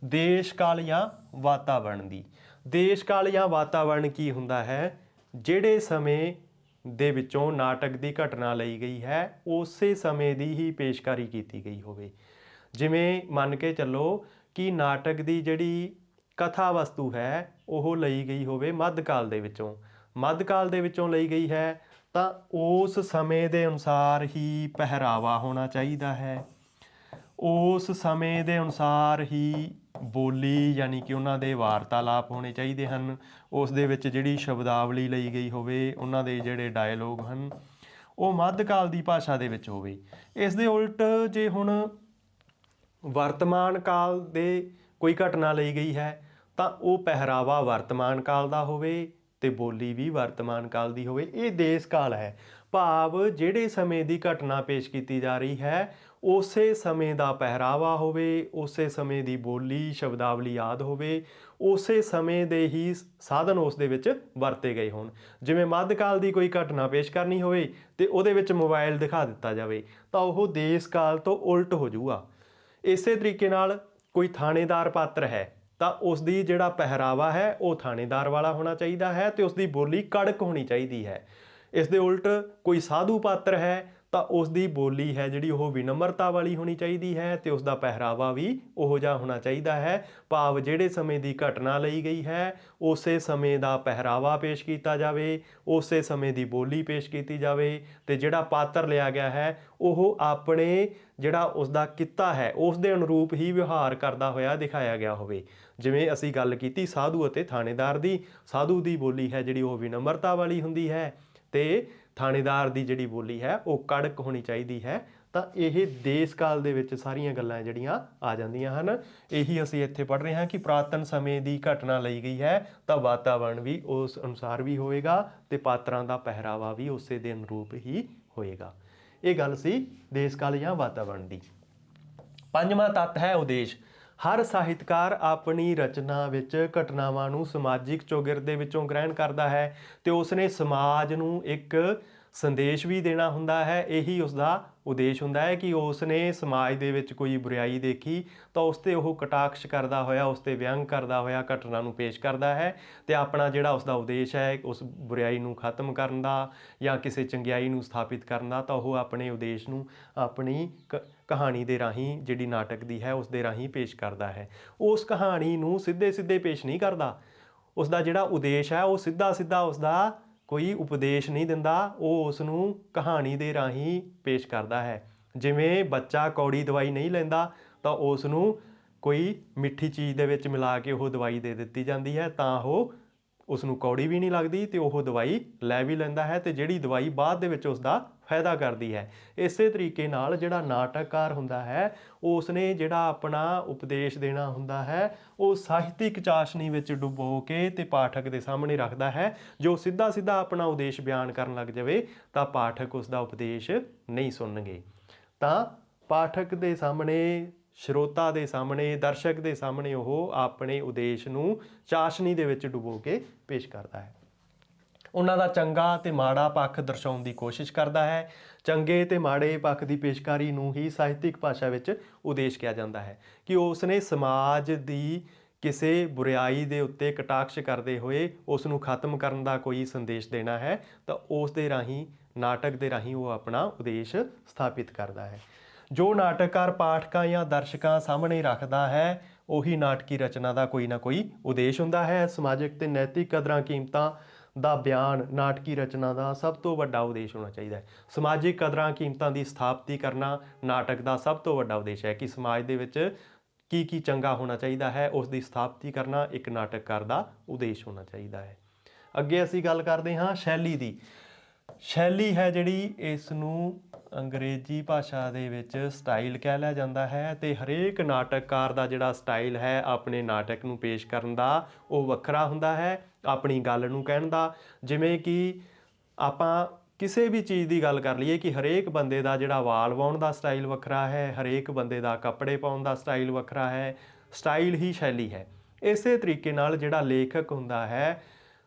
ਦੇਸ਼ ਕਾਲ ਜਾਂ ਵਾਤਾਵਰਣ ਦੀ। ਦੇਸ਼ ਕਾਲ ਜਾਂ ਵਾਤਾਵਰਣ ਕੀ ਹੁੰਦਾ ਹੈ? ਜਿਹੜੇ ਸਮੇਂ ਦੇ ਵਿੱਚੋਂ ਨਾਟਕ ਦੀ ਘਟਨਾ ਲਈ ਗਈ ਹੈ ਉਸੇ ਸਮੇਂ ਦੀ ਹੀ ਪੇਸ਼ਕਾਰੀ ਕੀਤੀ ਗਈ ਹੋਵੇ। ਜਿਵੇਂ ਮੰਨ ਕੇ ਚੱਲੋ ਕਿ ਨਾਟਕ ਦੀ ਜਿਹੜੀ ਕਥਾ ਵਸਤੂ ਹੈ ਉਹ ਲਈ ਗਈ ਹੋਵੇ ਮੱਧਕਾਲ ਦੇ ਵਿੱਚੋਂ, ਮੱਧਕਾਲ ਦੇ ਵਿੱਚੋਂ ਲਈ ਗਈ ਹੈ ਤਾਂ ਉਸ ਸਮੇਂ ਦੇ ਅਨੁਸਾਰ ਹੀ ਪਹਿਰਾਵਾ ਹੋਣਾ ਚਾਹੀਦਾ ਹੈ, ਉਸ ਸਮੇਂ ਦੇ ਅਨੁਸਾਰ ਹੀ ਬੋਲੀ ਯਾਨੀ ਕਿ ਉਹਨਾਂ ਦੇ ਵਾਰਤਾਲਾਪ ਹੋਣੇ ਚਾਹੀਦੇ ਹਨ, ਉਸ ਦੇ ਵਿੱਚ ਜਿਹੜੀ ਸ਼ਬਦਾਵਲੀ ਲਈ ਗਈ ਹੋਵੇ, ਉਹਨਾਂ ਦੇ ਜਿਹੜੇ ਡਾਇਲੋਗ ਹਨ ਉਹ ਮੱਧਕਾਲ ਦੀ ਭਾਸ਼ਾ ਦੇ ਵਿੱਚ ਹੋਵੇ। ਇਸ ਦੇ ਉਲਟ ਜੇ ਹੁਣ ਵਰਤਮਾਨ ਕਾਲ ਦੇ ਕੋਈ ਘਟਨਾ ਲਈ ਗਈ ਹੈ ਤਾਂ ਉਹ ਪਹਿਰਾਵਾ ਵਰਤਮਾਨ ਕਾਲ ਦਾ ਹੋਵੇ ਤੇ ਬੋਲੀ ਵੀ ਵਰਤਮਾਨ ਕਾਲ ਦੀ ਹੋਵੇ। ਇਹ ਦੇਸ਼ ਕਾਲ ਹੈ, ਭਾਵ ਜਿਹੜੇ ਸਮੇਂ ਦੀ ਘਟਨਾ ਪੇਸ਼ ਕੀਤੀ ਜਾ ਰਹੀ ਹੈ ਉਸੇ ਸਮੇਂ ਦਾ ਪਹਿਰਾਵਾ ਹੋਵੇ, ਉਸੇ ਸਮੇਂ ਦੀ ਬੋਲੀ ਸ਼ਬਦਾਵਲੀ ਯਾਦ ਹੋਵੇ, ਉਸੇ ਸਮੇਂ ਦੇ ਹੀ ਸਾਧਨ ਉਸ ਦੇ ਵਿੱਚ ਵਰਤੇ ਗਏ ਹੋਣ। ਜਿਵੇਂ ਮੱਧਕਾਲ ਦੀ ਕੋਈ ਘਟਨਾ ਪੇਸ਼ ਕਰਨੀ ਹੋਵੇ ਤੇ ਉਹਦੇ ਵਿੱਚ ਮੋਬਾਈਲ ਦਿਖਾ ਦਿੱਤਾ ਜਾਵੇ ਤਾਂ ਉਹ ਦੇਸ਼ ਕਾਲ ਤੋਂ ਉਲਟ ਹੋ ਜਾਊਗਾ। ਇਸੇ ਤਰੀਕੇ ਨਾਲ ਕੋਈ ਥਾਣੇਦਾਰ ਪਾਤਰ ਹੈ ਤਾਂ ਉਸ ਦੀ ਜਿਹੜਾ ਪਹਿਰਾਵਾ ਹੈ ਉਹ ਥਾਣੇਦਾਰ ਵਾਲਾ ਹੋਣਾ ਚਾਹੀਦਾ ਹੈ ਤੇ ਉਸ ਦੀ ਬੋਲੀ ਕੜਕ ਹੋਣੀ ਚਾਹੀਦੀ ਹੈ। ਇਸ ਦੇ ਉਲਟ ਕੋਈ ਸਾਧੂ ਪਾਤਰ ਹੈ ਤਾਂ ਉਸ ਦੀ ਬੋਲੀ ਹੈ ਜਿਹੜੀ ਉਹ ਵਿਨਮਰਤਾ ਵਾਲੀ ਹੋਣੀ ਚਾਹੀਦੀ ਹੈ ਤੇ ਉਸ ਦਾ ਪਹਿਰਾਵਾ ਵੀ ਉਹੋ ਜਿਹਾ ਹੋਣਾ ਚਾਹੀਦਾ ਹੈ। ਭਾਵ ਜਿਹੜੇ ਸਮੇਂ ਦੀ ਘਟਨਾ ਲਈ ਗਈ ਹੈ ਉਸੇ ਸਮੇਂ ਦਾ ਪਹਿਰਾਵਾ ਪੇਸ਼ ਕੀਤਾ ਜਾਵੇ, ਉਸੇ ਸਮੇਂ ਦੀ ਬੋਲੀ ਪੇਸ਼ ਕੀਤੀ ਜਾਵੇ ਤੇ ਜਿਹੜਾ ਪਾਤਰ ਲਿਆ ਗਿਆ ਹੈ ਉਹ ਆਪਣੇ ਜਿਹੜਾ ਉਸ ਦਾ ਕਿੱਤਾ ਹੈ ਉਸ ਦੇ ਅਨੁਰੂਪ ਹੀ ਵਿਵਹਾਰ ਕਰਦਾ ਹੋਇਆ ਦਿਖਾਇਆ ਗਿਆ ਹੋਵੇ। ਜਿਵੇਂ ਅਸੀਂ ਗੱਲ ਕੀਤੀ ਸਾਧੂ ਅਤੇ ਥਾਣੇਦਾਰ ਦੀ, ਸਾਧੂ ਦੀ ਬੋਲੀ ਹੈ ਜਿਹੜੀ ਉਹ ਵਿਨਮਰਤਾ ਵਾਲੀ ਹੁੰਦੀ ਹੈ ਤੇ ਥਾਣੇਦਾਰ ਦੀ ਜਿਹੜੀ ਬੋਲੀ ਹੈ ਉਹ ਕੜਕ ਹੋਣੀ ਚਾਹੀਦੀ ਹੈ। ਤਾਂ ਇਹ ਦੇਸ਼ ਕਾਲ ਦੇ ਵਿੱਚ ਸਾਰੀਆਂ ਗੱਲਾਂ ਜਿਹੜੀਆਂ ਆ ਜਾਂਦੀਆਂ ਹਨ। ਇਹੀ ਅਸੀਂ ਇੱਥੇ ਪੜ੍ਹ ਰਹੇ ਹਾਂ ਕਿ ਪੁਰਾਤਨ ਸਮੇਂ ਦੀ ਘਟਨਾ ਲਈ ਗਈ ਹੈ ਤਾਂ ਵਾਤਾਵਰਣ ਵੀ ਉਸ ਅਨੁਸਾਰ ਵੀ ਹੋਵੇਗਾ ਤੇ ਪਾਤਰਾਂ ਦਾ ਪਹਿਰਾਵਾ ਵੀ ਉਸੇ ਦੇ ਅਨੁਰੂਪ ਹੀ ਹੋਏਗਾ। ਇਹ ਗੱਲ ਸੀ ਦੇਸ਼ ਕਾਲ ਜਾਂ ਵਾਤਾਵਰਣ ਦੀ। ਪੰਜਵਾਂ ਤੱਤ ਹੈ ਉਦੇਸ਼। ਹਰ ਸਾਹਿਤਕਾਰ ਆਪਣੀ ਰਚਨਾ ਵਿੱਚ ਘਟਨਾਵਾਂ ਨੂੰ ਸਮਾਜਿਕ ਚੌਗਿਰਦ ਦੇ ਵਿੱਚੋਂ ਗ੍ਰਹਿਣ ਕਰਦਾ ਹੈ ਤੇ ਉਸਨੇ ਸਮਾਜ ਨੂੰ ਇੱਕ ਸੰਦੇਸ਼ ਵੀ ਦੇਣਾ ਹੁੰਦਾ ਹੈ। ਇਹੀ ਉਸਦਾ ਉਦੇਸ਼ ਹੁੰਦਾ ਹੈ ਕਿ ਉਸਨੇ ਸਮਾਜ ਦੇ ਵਿੱਚ ਕੋਈ ਬੁਰਾਈ ਦੇਖੀ ਤਾਂ ਉਸ 'ਤੇ ਉਹ ਕਟਾਕਸ਼ ਕਰਦਾ ਹੋਇਆ, ਉਸ 'ਤੇ ਵਿਅੰਗ ਕਰਦਾ ਹੋਇਆ ਘਟਨਾ ਨੂੰ ਪੇਸ਼ ਕਰਦਾ ਹੈ ਤੇ ਆਪਣਾ ਜਿਹੜਾ ਉਸਦਾ ਉਦੇਸ਼ ਹੈ ਉਸ ਬੁਰਾਈ ਨੂੰ ਖਤਮ ਕਰਨ ਦਾ ਜਾਂ ਕਿਸੇ ਚੰਗਿਆਈ ਨੂੰ ਸਥਾਪਿਤ ਕਰਨ ਦਾ, ਤਾਂ ਉਹ ਆਪਣੇ ਉਦੇਸ਼ ਨੂੰ ਆਪਣੀ ਕਹਾਣੀ ਦੇ ਰਾਹੀਂ ਜਿਹੜੀ ਨਾਟਕ ਦੀ ਹੈ ਉਸ ਦੇ ਰਾਹੀਂ ਪੇਸ਼ ਕਰਦਾ ਹੈ। ਉਸ ਕਹਾਣੀ ਨੂੰ ਸਿੱਧੇ ਸਿੱਧੇ ਪੇਸ਼ ਨਹੀਂ ਕਰਦਾ। ਉਸਦਾ ਜਿਹੜਾ ਉਦੇਸ਼ ਹੈ ਉਹ ਸਿੱਧਾ ਸਿੱਧਾ ਉਸਦਾ ਕੋਈ ਉਪਦੇਸ਼ ਨਹੀਂ ਦਿੰਦਾ, ਉਹ ਉਸ ਨੂੰ ਕਹਾਣੀ ਦੇ ਰਾਹੀਂ ਪੇਸ਼ ਕਰਦਾ ਹੈ। ਜਿਵੇਂ ਬੱਚਾ ਕੌੜੀ ਦਵਾਈ ਨਹੀਂ ਲੈਂਦਾ ਤਾਂ ਉਸ ਨੂੰ ਕੋਈ ਮਿੱਠੀ ਚੀਜ਼ ਦੇ ਵਿੱਚ ਮਿਲਾ ਕੇ ਉਹ ਦਵਾਈ ਦੇ ਦਿੱਤੀ ਜਾਂਦੀ ਹੈ ਤਾਂ ਉਹ ਉਸ ਨੂੰ ਕੌੜੀ ਵੀ ਨਹੀਂ ਲੱਗਦੀ ਤੇ ਉਹ ਦਵਾਈ ਲੈ ਵੀ ਲੈਂਦਾ ਹੈ ਤੇ ਜਿਹੜੀ ਦਵਾਈ ਬਾਅਦ ਦੇ ਵਿੱਚ ਉਸ ਦਾ ਫਾਇਦਾ ਕਰਦੀ ਹੈ। ਇਸੇ ਤਰੀਕੇ ਨਾਲ ਜਿਹੜਾ ਨਾਟਕਕਾਰ ਹੁੰਦਾ ਹੈ ਉਸ ਨੇ ਜਿਹੜਾ ਆਪਣਾ ਉਪਦੇਸ਼ ਦੇਣਾ ਹੁੰਦਾ ਹੈ ਉਹ ਸਾਹਿਤਿਕ ਚਾਸ਼ਨੀ ਵਿੱਚ ਡੁਬੋ ਕੇ ਤੇ ਪਾਠਕ ਦੇ ਸਾਹਮਣੇ ਰੱਖਦਾ ਹੈ। ਜੋ ਸਿੱਧਾ ਸਿੱਧਾ ਆਪਣਾ ਉਦੇਸ਼ ਬਿਆਨ ਕਰਨ ਲੱਗ ਜਾਵੇ ਤਾਂ ਪਾਠਕ ਉਸ ਦਾ ਉਪਦੇਸ਼ ਨਹੀਂ ਸੁਣਨਗੇ। ਤਾਂ ਪਾਠਕ ਦੇ ਸਾਹਮਣੇ, ਸਰੋਤਾ ਦੇ ਸਾਹਮਣੇ, ਦਰਸ਼ਕ ਦੇ ਸਾਹਮਣੇ ਉਹ ਆਪਣੇ ਉਦੇਸ਼ ਨੂੰ ਚਾਸ਼ਨੀ ਦੇ ਵਿੱਚ ਡੁਬੋ ਕੇ ਪੇਸ਼ ਕਰਦਾ ਹੈ। ਉਹਨਾਂ ਦਾ ਚੰਗਾ ਤੇ ਮਾੜਾ ਪੱਖ ਦਰਸਾਉਣ ਦੀ ਕੋਸ਼ਿਸ਼ ਕਰਦਾ ਹੈ। ਚੰਗੇ ਤੇ ਮਾੜੇ ਪੱਖ ਦੀ ਪੇਸ਼ਕਾਰੀ ਨੂੰ ਹੀ ਸਾਹਿਤਿਕ ਭਾਸ਼ਾ ਵਿੱਚ ਉਦੇਸ਼ ਕਿਹਾ ਜਾਂਦਾ ਹੈ ਕਿ ਉਸ ਨੇ ਸਮਾਜ ਦੀ ਕਿਸੇ ਬੁਰਾਈ ਦੇ ਉੱਤੇ ਕਟਾਕਸ਼ ਕਰਦੇ ਹੋਏ ਉਸ ਨੂੰ ਖਤਮ ਕਰਨ ਦਾ ਕੋਈ ਸੰਦੇਸ਼ ਦੇਣਾ ਹੈ ਤਾਂ ਉਸ ਦੇ ਰਾਹੀਂ, ਨਾਟਕ ਦੇ ਰਾਹੀਂ ਉਹ ਆਪਣਾ ਉਦੇਸ਼ ਸਥਾਪਿਤ ਕਰਦਾ ਹੈ। ਜੋ ਨਾਟਕਕਾਰ ਪਾਠਕਾਂ ਜਾਂ ਦਰਸ਼ਕਾਂ ਸਾਹਮਣੇ ਰੱਖਦਾ ਹੈ ਉਹੀ ਨਾਟਕੀ ਰਚਨਾ ਦਾ ਕੋਈ ਨਾ ਕੋਈ ਉਦੇਸ਼ ਹੁੰਦਾ ਹੈ। ਸਮਾਜਿਕ ਤੇ ਨੈਤਿਕ ਕਦਰਾਂ ਕੀਮਤਾਂ ਦਾ ਬਿਆਨ ਨਾਟਕੀ ਰਚਨਾ ਦਾ ਸਭ ਤੋਂ ਵੱਡਾ ਉਦੇਸ਼ ਹੋਣਾ ਚਾਹੀਦਾ ਹੈ। ਸਮਾਜਿਕ ਕਦਰਾਂ ਕੀਮਤਾਂ ਦੀ ਸਥਾਪਤੀ ਕਰਨਾ ਨਾਟਕ ਦਾ ਸਭ ਤੋਂ ਵੱਡਾ ਉਦੇਸ਼ ਹੈ ਕਿ ਸਮਾਜ ਦੇ ਵਿੱਚ ਕੀ ਚੰਗਾ ਹੋਣਾ ਚਾਹੀਦਾ ਹੈ, ਉਸ ਦੀ ਸਥਾਪਤੀ ਕਰਨਾ ਇੱਕ ਨਾਟਕਕਾਰ ਦਾ ਉਦੇਸ਼ ਹੋਣਾ ਚਾਹੀਦਾ ਹੈ। ਅੱਗੇ ਅਸੀਂ ਗੱਲ ਕਰਦੇ ਹਾਂ ਸ਼ੈਲੀ ਦੀ। ਸ਼ੈਲੀ ਹੈ ਜਿਹੜੀ, ਇਸ ਨੂੰ ਅੰਗਰੇਜ਼ੀ ਭਾਸ਼ਾ ਦੇ ਵਿੱਚ ਸਟਾਈਲ ਕਹਿ ਲਿਆ ਜਾਂਦਾ ਹੈ ਅਤੇ ਹਰੇਕ ਨਾਟਕਕਾਰ ਦਾ ਜਿਹੜਾ ਸਟਾਈਲ ਹੈ ਆਪਣੇ ਨਾਟਕ ਨੂੰ ਪੇਸ਼ ਕਰਨ ਦਾ ਉਹ ਵੱਖਰਾ ਹੁੰਦਾ ਹੈ, ਆਪਣੀ ਗੱਲ ਨੂੰ ਕਹਿਣ ਦਾ। ਜਿਵੇਂ ਕਿ ਆਪਾਂ ਕਿਸੇ ਵੀ ਚੀਜ਼ ਦੀ ਗੱਲ ਕਰ ਲਈਏ ਕਿ ਹਰੇਕ ਬੰਦੇ ਦਾ ਜਿਹੜਾ ਵਾਲ ਵਾਹੁਣ ਦਾ ਸਟਾਈਲ ਵੱਖਰਾ ਹੈ, ਹਰੇਕ ਬੰਦੇ ਦਾ ਕੱਪੜੇ ਪਾਉਣ ਦਾ ਸਟਾਈਲ ਵੱਖਰਾ ਹੈ, ਸਟਾਈਲ ਹੀ ਸ਼ੈਲੀ ਹੈ। ਇਸੇ ਤਰੀਕੇ ਨਾਲ ਜਿਹੜਾ ਲੇਖਕ ਹੁੰਦਾ ਹੈ,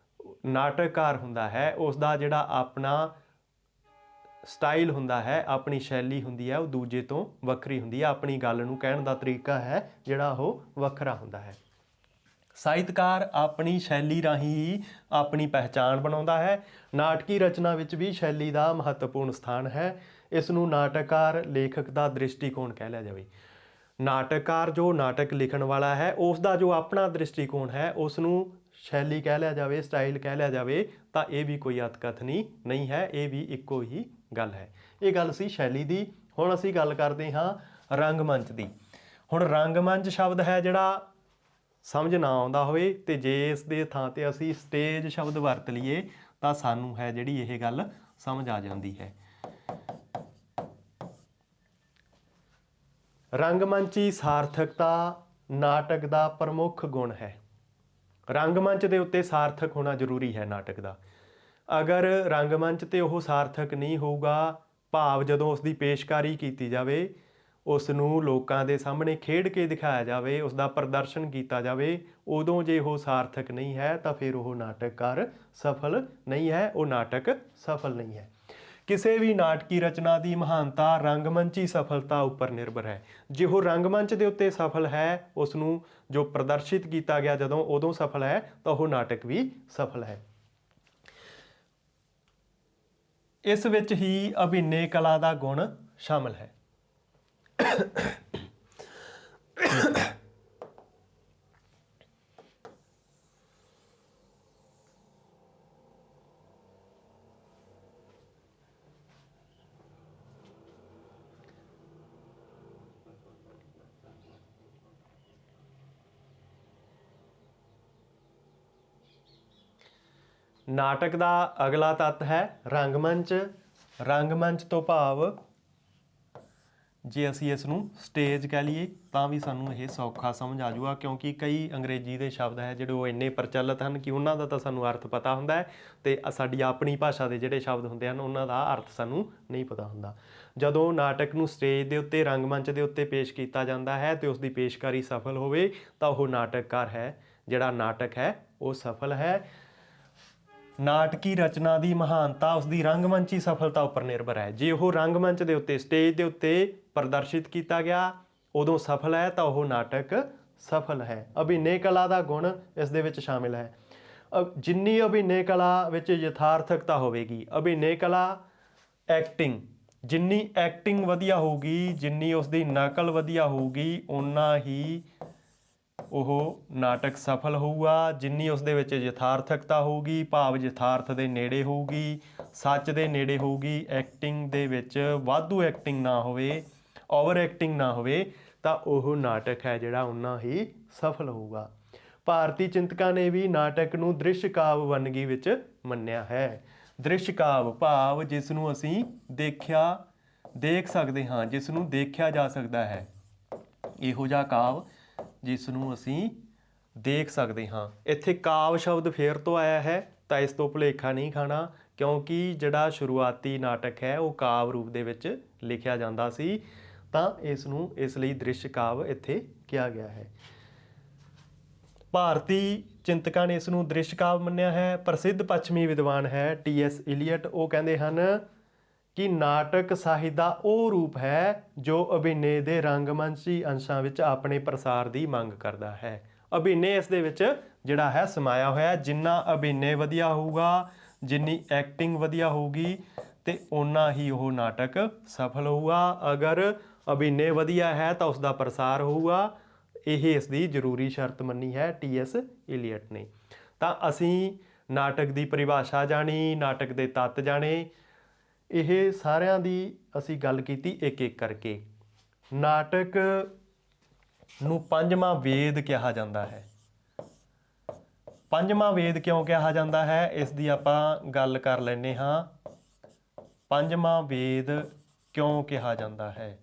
ਨਾਟਕਕਾਰ ਹੁੰਦਾ ਹੈ, ਉਸ ਦਾ ਜਿਹੜਾ ਆਪਣਾ ਸਟਾਈਲ ਹੁੰਦਾ ਹੈ, ਆਪਣੀ ਸ਼ੈਲੀ ਹੁੰਦੀ ਹੈ, ਉਹ ਦੂਜੇ ਤੋਂ ਵੱਖਰੀ ਹੁੰਦੀ ਹੈ। ਆਪਣੀ ਗੱਲ ਨੂੰ ਕਹਿਣ ਦਾ ਤਰੀਕਾ ਹੈ ਜਿਹੜਾ ਉਹ ਵੱਖਰਾ ਹੁੰਦਾ ਹੈ। ਸਾਹਿਤਕਾਰ ਆਪਣੀ ਸ਼ੈਲੀ ਰਾਹੀਂ ਹੀ ਆਪਣੀ ਪਹਿਚਾਣ ਬਣਾਉਂਦਾ ਹੈ। ਨਾਟਕੀ ਰਚਨਾ ਵਿੱਚ ਵੀ ਸ਼ੈਲੀ ਦਾ ਮਹੱਤਵਪੂਰਨ ਸਥਾਨ ਹੈ। ਇਸ ਨੂੰ ਨਾਟਕਕਾਰ ਲੇਖਕ ਦਾ ਦ੍ਰਿਸ਼ਟੀਕੋਣ ਕਹਿ ਲਿਆ ਜਾਵੇ। ਨਾਟਕਕਾਰ ਜੋ ਨਾਟਕ ਲਿਖਣ ਵਾਲਾ ਹੈ, ਉਸ ਦਾ ਜੋ ਆਪਣਾ ਦ੍ਰਿਸ਼ਟੀਕੋਣ ਹੈ, ਉਸ ਨੂੰ ਸ਼ੈਲੀ ਕਹਿ ਲਿਆ ਜਾਵੇ, ਸਟਾਈਲ ਕਹਿ ਲਿਆ ਜਾਵੇ ਤਾਂ ਇਹ ਵੀ ਕੋਈ ਅਤਕਥਨੀ ਨਹੀਂ ਹੈ, ਇਹ ਵੀ ਇੱਕੋ ਹੀ ਗੱਲ ਹੈ। ਇਹ ਗੱਲ ਸੀ ਸ਼ੈਲੀ ਦੀ। ਹੁਣ ਅਸੀਂ ਗੱਲ ਕਰਦੇ ਹਾਂ ਰੰਗਮੰਚ ਦੀ। ਹੁਣ ਰੰਗਮੰਚ ਸ਼ਬਦ ਹੈ ਜਿਹੜਾ ਸਮਝ ਨਾ ਆਉਂਦਾ ਹੋਵੇ ਅਤੇ ਜੇ ਇਸ ਦੇ ਥਾਂ 'ਤੇ ਅਸੀਂ ਸਟੇਜ ਸ਼ਬਦ ਵਰਤ ਲਈਏ ਤਾਂ ਸਾਨੂੰ ਹੈ ਜਿਹੜੀ ਇਹ ਗੱਲ ਸਮਝ ਆ ਜਾਂਦੀ ਹੈ। ਰੰਗਮੰਚੀ ਸਾਰਥਕਤਾ ਨਾਟਕ ਦਾ ਪ੍ਰਮੁੱਖ ਗੁਣ ਹੈ। ਰੰਗਮੰਚ ਦੇ ਉੱਤੇ ਸਾਰਥਕ ਹੋਣਾ ਜ਼ਰੂਰੀ ਹੈ ਨਾਟਕ ਦਾ। ਅਗਰ ਰੰਗਮੰਚ 'ਤੇ ਉਹ ਸਾਰਥਕ ਨਹੀਂ ਹੋਊਗਾ, ਭਾਵ ਜਦੋਂ ਉਸ ਦੀ ਪੇਸ਼ਕਾਰੀ ਕੀਤੀ ਜਾਵੇ, ਉਸ ਨੂੰ ਲੋਕਾਂ ਦੇ ਸਾਹਮਣੇ ਖੇਡ ਕੇ ਦਿਖਾਇਆ ਜਾਵੇ, ਉਸ ਦਾ ਪ੍ਰਦਰਸ਼ਨ ਕੀਤਾ ਜਾਵੇ, ਉਦੋਂ ਜੇ ਉਹ ਸਾਰਥਕ ਨਹੀਂ ਹੈ ਤਾਂ ਫਿਰ ਉਹ ਨਾਟਕਕਾਰ ਸਫਲ ਨਹੀਂ ਹੈ, ਉਹ ਨਾਟਕ ਸਫਲ ਨਹੀਂ ਹੈ। ਕਿਸੇ ਵੀ ਨਾਟਕੀ ਰਚਨਾ ਦੀ ਮਹਾਨਤਾ ਰੰਗਮੰਚੀ ਸਫਲਤਾ ਉੱਪਰ ਨਿਰਭਰ ਹੈ। ਜੇ ਉਹ ਰੰਗਮੰਚ ਦੇ ਉੱਤੇ ਸਫਲ ਹੈ, ਉਸ ਨੂੰ ਜੋ ਪ੍ਰਦਰਸ਼ਿਤ ਕੀਤਾ ਗਿਆ ਜਦੋਂ ਉਦੋਂ ਸਫਲ ਹੈ ਤਾਂ ਉਹ ਨਾਟਕ ਵੀ ਸਫਲ ਹੈ। ਇਸ ਵਿੱਚ ਹੀ ਅਭਿਨੈ ਕਲਾ ਦਾ ਗੁਣ ਸ਼ਾਮਲ ਹੈ। ਨਾਟਕ ਦਾ ਅਗਲਾ ਤੱਤ ਹੈ ਰੰਗਮੰਚ। ਰੰਗਮੰਚ ਤੋਂ ਭਾਵ ਜੇ ਅਸੀਂ ਇਸ ਨੂੰ ਸਟੇਜ ਕਹਿ ਲਈਏ ਤਾਂ ਵੀ ਸਾਨੂੰ ਇਹ ਸੌਖਾ ਸਮਝ ਆ ਜਾਊਗਾ, ਕਿਉਂਕਿ ਕਈ ਅੰਗਰੇਜ਼ੀ ਦੇ ਸ਼ਬਦ ਹੈ ਜਿਹੜੇ ਉਹ ਇੰਨੇ ਪ੍ਰਚਲਿਤ ਹਨ ਕਿ ਉਹਨਾਂ ਦਾ ਤਾਂ ਸਾਨੂੰ ਅਰਥ ਪਤਾ ਹੁੰਦਾ ਹੈ ਅਤੇ ਸਾਡੀ ਆਪਣੀ ਭਾਸ਼ਾ ਦੇ ਜਿਹੜੇ ਸ਼ਬਦ ਹੁੰਦੇ ਹਨ ਉਹਨਾਂ ਦਾ ਅਰਥ ਸਾਨੂੰ ਨਹੀਂ ਪਤਾ ਹੁੰਦਾ। ਜਦੋਂ ਨਾਟਕ ਨੂੰ ਸਟੇਜ ਦੇ ਉੱਤੇ ਰੰਗਮੰਚ ਦੇ ਉੱਤੇ ਪੇਸ਼ ਕੀਤਾ ਜਾਂਦਾ ਹੈ ਅਤੇ ਉਸ ਦੀ ਪੇਸ਼ਕਾਰੀ ਸਫਲ ਹੋਵੇ ਤਾਂ ਉਹ ਨਾਟਕਕਾਰ ਹੈ, ਜਿਹੜਾ ਨਾਟਕ ਹੈ ਉਹ ਸਫਲ ਹੈ। ਨਾਟਕੀ ਰਚਨਾ ਦੀ ਮਹਾਨਤਾ ਉਸ ਦੀ ਰੰਗਮੰਚੀ ਸਫਲਤਾ ਉੱਪਰ ਨਿਰਭਰ ਹੈ। ਜੇ ਉਹ ਰੰਗਮੰਚ ਦੇ ਉੱਤੇ ਸਟੇਜ ਦੇ ਉੱਤੇ ਪ੍ਰਦਰਸ਼ਿਤ ਕੀਤਾ ਗਿਆ ਉਦੋਂ ਸਫਲ ਹੈ ਤਾਂ ਉਹ ਨਾਟਕ ਸਫਲ ਹੈ। ਅਭਿਨੈ ਕਲਾ ਦਾ ਗੁਣ ਇਸ ਦੇ ਵਿੱਚ ਸ਼ਾਮਿਲ ਹੈ। ਜਿੰਨੀ ਅਭਿਨੈ ਕਲਾ ਵਿੱਚ ਯਥਾਰਥਕਤਾ ਹੋਵੇਗੀ, ਅਭਿਨੈ ਕਲਾ ਐਕਟਿੰਗ, ਜਿੰਨੀ ਐਕਟਿੰਗ ਵਧੀਆ ਹੋਊਗੀ, ਜਿੰਨੀ ਉਸ ਦੀ ਨਕਲ ਵਧੀਆ ਹੋਊਗੀ, ਓਨਾ ਹੀ ਉਹ ਨਾਟਕ ਸਫਲ ਹੋਊਗਾ। ਜਿੰਨੀ ਉਸ ਦੇ ਵਿੱਚ ਯਥਾਰਥਕਤਾ ਹੋਊਗੀ, ਭਾਵ ਯਥਾਰਥ ਦੇ ਨੇੜੇ ਹੋਊਗੀ, ਸੱਚ ਦੇ ਨੇੜੇ ਹੋਊਗੀ, ਐਕਟਿੰਗ ਦੇ ਵਿੱਚ ਵਾਧੂ ਐਕਟਿੰਗ ਨਾ ਹੋਵੇ, ਓਵਰ ਐਕਟਿੰਗ ਨਾ ਹੋਵੇ, ਤਾਂ ਉਹ ਨਾਟਕ ਹੈ ਜਿਹੜਾ ਓਨਾ ਹੀ ਸਫਲ ਹੋਊਗਾ। ਭਾਰਤੀ ਚਿੰਤਕਾਂ ਨੇ ਵੀ ਨਾਟਕ ਨੂੰ ਦ੍ਰਿਸ਼ ਕਾਵਿ ਵੰਨਗੀ ਵਿੱਚ ਮੰਨਿਆ ਹੈ। ਦ੍ਰਿਸ਼ ਕਾਵਿ ਭਾਵ ਜਿਸ ਨੂੰ ਅਸੀਂ ਦੇਖ ਸਕਦੇ ਹਾਂ, ਜਿਸ ਨੂੰ ਦੇਖਿਆ ਜਾ ਸਕਦਾ ਹੈ, ਇਹੋ ਜਿਹਾ ਕਾਵਿ ਜਿਸ ਨੂੰ ਅਸੀਂ ਦੇਖ ਸਕਦੇ ਹਾਂ। ਇੱਥੇ ਕਾਵਿ ਸ਼ਬਦ ਫੇਰ ਤੋਂ ਆਇਆ ਹੈ ਤਾਂ ਇਸ ਤੋਂ ਭੁਲੇਖਾ ਨਹੀਂ ਖਾਣਾ, ਕਿਉਂਕਿ ਜਿਹੜਾ ਸ਼ੁਰੂਆਤੀ ਨਾਟਕ ਹੈ ਉਹ ਕਾਵਿ ਰੂਪ ਦੇ ਵਿੱਚ ਲਿਖਿਆ ਜਾਂਦਾ ਸੀ, ਤਾਂ ਇਸ ਨੂੰ ਇਸ ਲਈ ਦ੍ਰਿਸ਼ ਕਾਵਿ ਇੱਥੇ ਕਿਹਾ ਗਿਆ ਹੈ। ਭਾਰਤੀ ਚਿੰਤਕਾਂ ਨੇ ਇਸ ਨੂੰ ਦ੍ਰਿਸ਼ ਕਾਵਿ ਮੰਨਿਆ ਹੈ। ਪ੍ਰਸਿੱਧ ਪੱਛਮੀ ਵਿਦਵਾਨ ਹੈ TS ਇਲੀਅਟ, ਉਹ ਕਹਿੰਦੇ ਹਨ ਕਿ ਨਾਟਕ ਸਾਹਿਤ ਦਾ ਉਹ ਰੂਪ ਹੈ ਜੋ ਅਭਿਨੈ ਦੇ ਰੰਗਮੰਚੀ ਅੰਸ਼ਾਂ ਵਿੱਚ ਆਪਣੇ ਪ੍ਰਸਾਰ ਦੀ ਮੰਗ ਕਰਦਾ ਹੈ। ਅਭਿਨੈ ਇਸ ਦੇ ਵਿੱਚ ਜਿਹੜਾ ਹੈ ਸਮਾਇਆ ਹੋਇਆ। ਜਿੰਨਾ ਅਭਿਨੈ ਵਧੀਆ ਹੋਊਗਾ, ਜਿੰਨੀ ਐਕਟਿੰਗ ਵਧੀਆ ਹੋਊਗੀ ਅਤੇ ਓਨਾ ਹੀ ਉਹ ਨਾਟਕ ਸਫਲ ਹੋਊਗਾ। ਅਗਰ ਅਭਿਨੈ ਵਧੀਆ ਹੈ ਤਾਂ ਉਸ ਦਾ ਪ੍ਰਸਾਰ ਹੋਊਗਾ। ਇਹ ਇਸ ਦੀ ਜ਼ਰੂਰੀ ਸ਼ਰਤ ਮੰਨੀ ਹੈ TS ਇਲੀਅਟ ਨੇ। ਤਾਂ ਅਸੀਂ ਨਾਟਕ ਦੀ ਪਰਿਭਾਸ਼ਾ ਜਾਣੀ, ਨਾਟਕ ਦੇ ਤੱਤ ਜਾਣੇ। ਇਹ ਸਾਰਿਆਂ ਦੀ ਅਸੀਂ ਗੱਲ ਕੀਤੀ ਇੱਕ ਇੱਕ ਕਰਕੇ। ਨਾਟਕ ਨੂੰ ਪੰਜਵਾਂ ਵੇਦ ਕਿਹਾ ਜਾਂਦਾ ਹੈ। ਪੰਜਵਾਂ ਵੇਦ ਕਿਉਂ ਕਿਹਾ ਜਾਂਦਾ ਹੈ, ਇਸ ਦੀ ਆਪਾਂ ਗੱਲ ਕਰ ਲੈਂਦੇ ਹਾਂ। ਪੰਜਵਾਂ ਵੇਦ ਕਿਉਂ ਕਿਹਾ ਜਾਂਦਾ ਹੈ?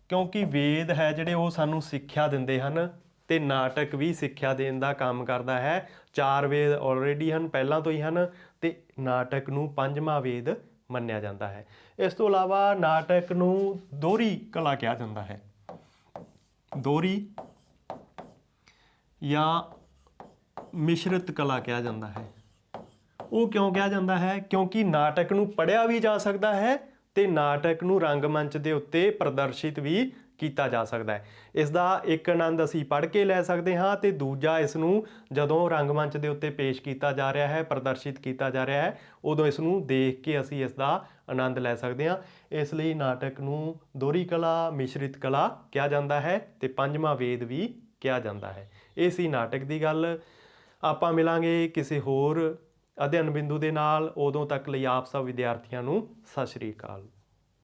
ਕਿਉਂਕਿ ਵੇਦ ਹੈ ਜਿਹੜੇ ਉਹ ਸਾਨੂੰ ਸਿੱਖਿਆ ਦਿੰਦੇ ਹਨ, ਤੇ ਨਾਟਕ ਵੀ ਸਿੱਖਿਆ ਦੇਣ ਦਾ ਕੰਮ ਕਰਦਾ ਹੈ। 4 ਵੇਦ ਆਲਰੇਡੀ ਹਨ, ਪਹਿਲਾਂ ਤੋਂ ਹੀ ਹਨ, ਤੇ ਨਾਟਕ ਨੂੰ ਪੰਜਵਾਂ ਵੇਦ ਮੰਨਿਆ ਜਾਂਦਾ ਹੈ। ਇਸ ਤੋਂ ਇਲਾਵਾ ਨਾਟਕ ਨੂੰ ਦੋਹਰੀ ਕਲਾ ਕਿਹਾ ਜਾਂਦਾ ਹੈ। ਦੋਹਰੀ ਜਾਂ ਮਿਸ਼ਰਤ ਕਲਾ ਕਿਹਾ ਜਾਂਦਾ ਹੈ। ਉਹ ਕਿਉਂ ਕਿਹਾ ਜਾਂਦਾ ਹੈ? ਕਿਉਂਕਿ ਨਾਟਕ ਨੂੰ ਪੜ੍ਹਿਆ ਵੀ ਜਾ ਸਕਦਾ ਹੈ ਤੇ ਨਾਟਕ ਨੂੰ ਰੰਗਮੰਚ ਦੇ ਉੱਤੇ ਪ੍ਰਦਰਸ਼ਿਤ ਵੀ ਕੀਤਾ ਜਾ ਸਕਦਾ ਹੈ। ਇਸ ਦਾ ਇੱਕ ਆਨੰਦ ਅਸੀਂ ਪੜ੍ਹ ਕੇ ਲੈ ਸਕਦੇ ਹਾਂ, ਤੇ ਦੂਜਾ ਇਸ ਨੂੰ ਜਦੋਂ ਰੰਗਮੰਚ ਦੇ ਉੱਤੇ ਪੇਸ਼ ਕੀਤਾ ਜਾ ਰਿਹਾ ਹੈ, ਪ੍ਰਦਰਸ਼ਿਤ ਕੀਤਾ ਜਾ ਰਿਹਾ ਹੈ, ਉਦੋਂ ਇਸ ਨੂੰ ਦੇਖ ਕੇ ਅਸੀਂ ਇਸ ਦਾ ਆਨੰਦ ਲੈ ਸਕਦੇ ਹਾਂ। ਇਸ ਲਈ ਨਾਟਕ ਨੂੰ ਦੋਹਰੀ ਕਲਾ, ਮਿਸ਼ਰਿਤ ਕਲਾ ਕਿਹਾ ਜਾਂਦਾ ਹੈ ਤੇ ਪੰਜਵਾਂ ਵੇਦ ਵੀ ਕਿਹਾ ਜਾਂਦਾ ਹੈ। ਇਹ ਸੀ ਨਾਟਕ ਦੀ ਗੱਲ। ਆਪਾਂ ਮਿਲਾਂਗੇ ਕਿਸੇ ਹੋਰ ਅਧਿਐਨ ਬਿੰਦੂ ਦੇ ਨਾਲ। ਉਦੋਂ ਤੱਕ ਲਈ ਆਪ ਸਭ ਵਿਦਿਆਰਥੀਆਂ ਨੂੰ ਸਤਿ ਸ਼੍ਰੀ ਅਕਾਲ।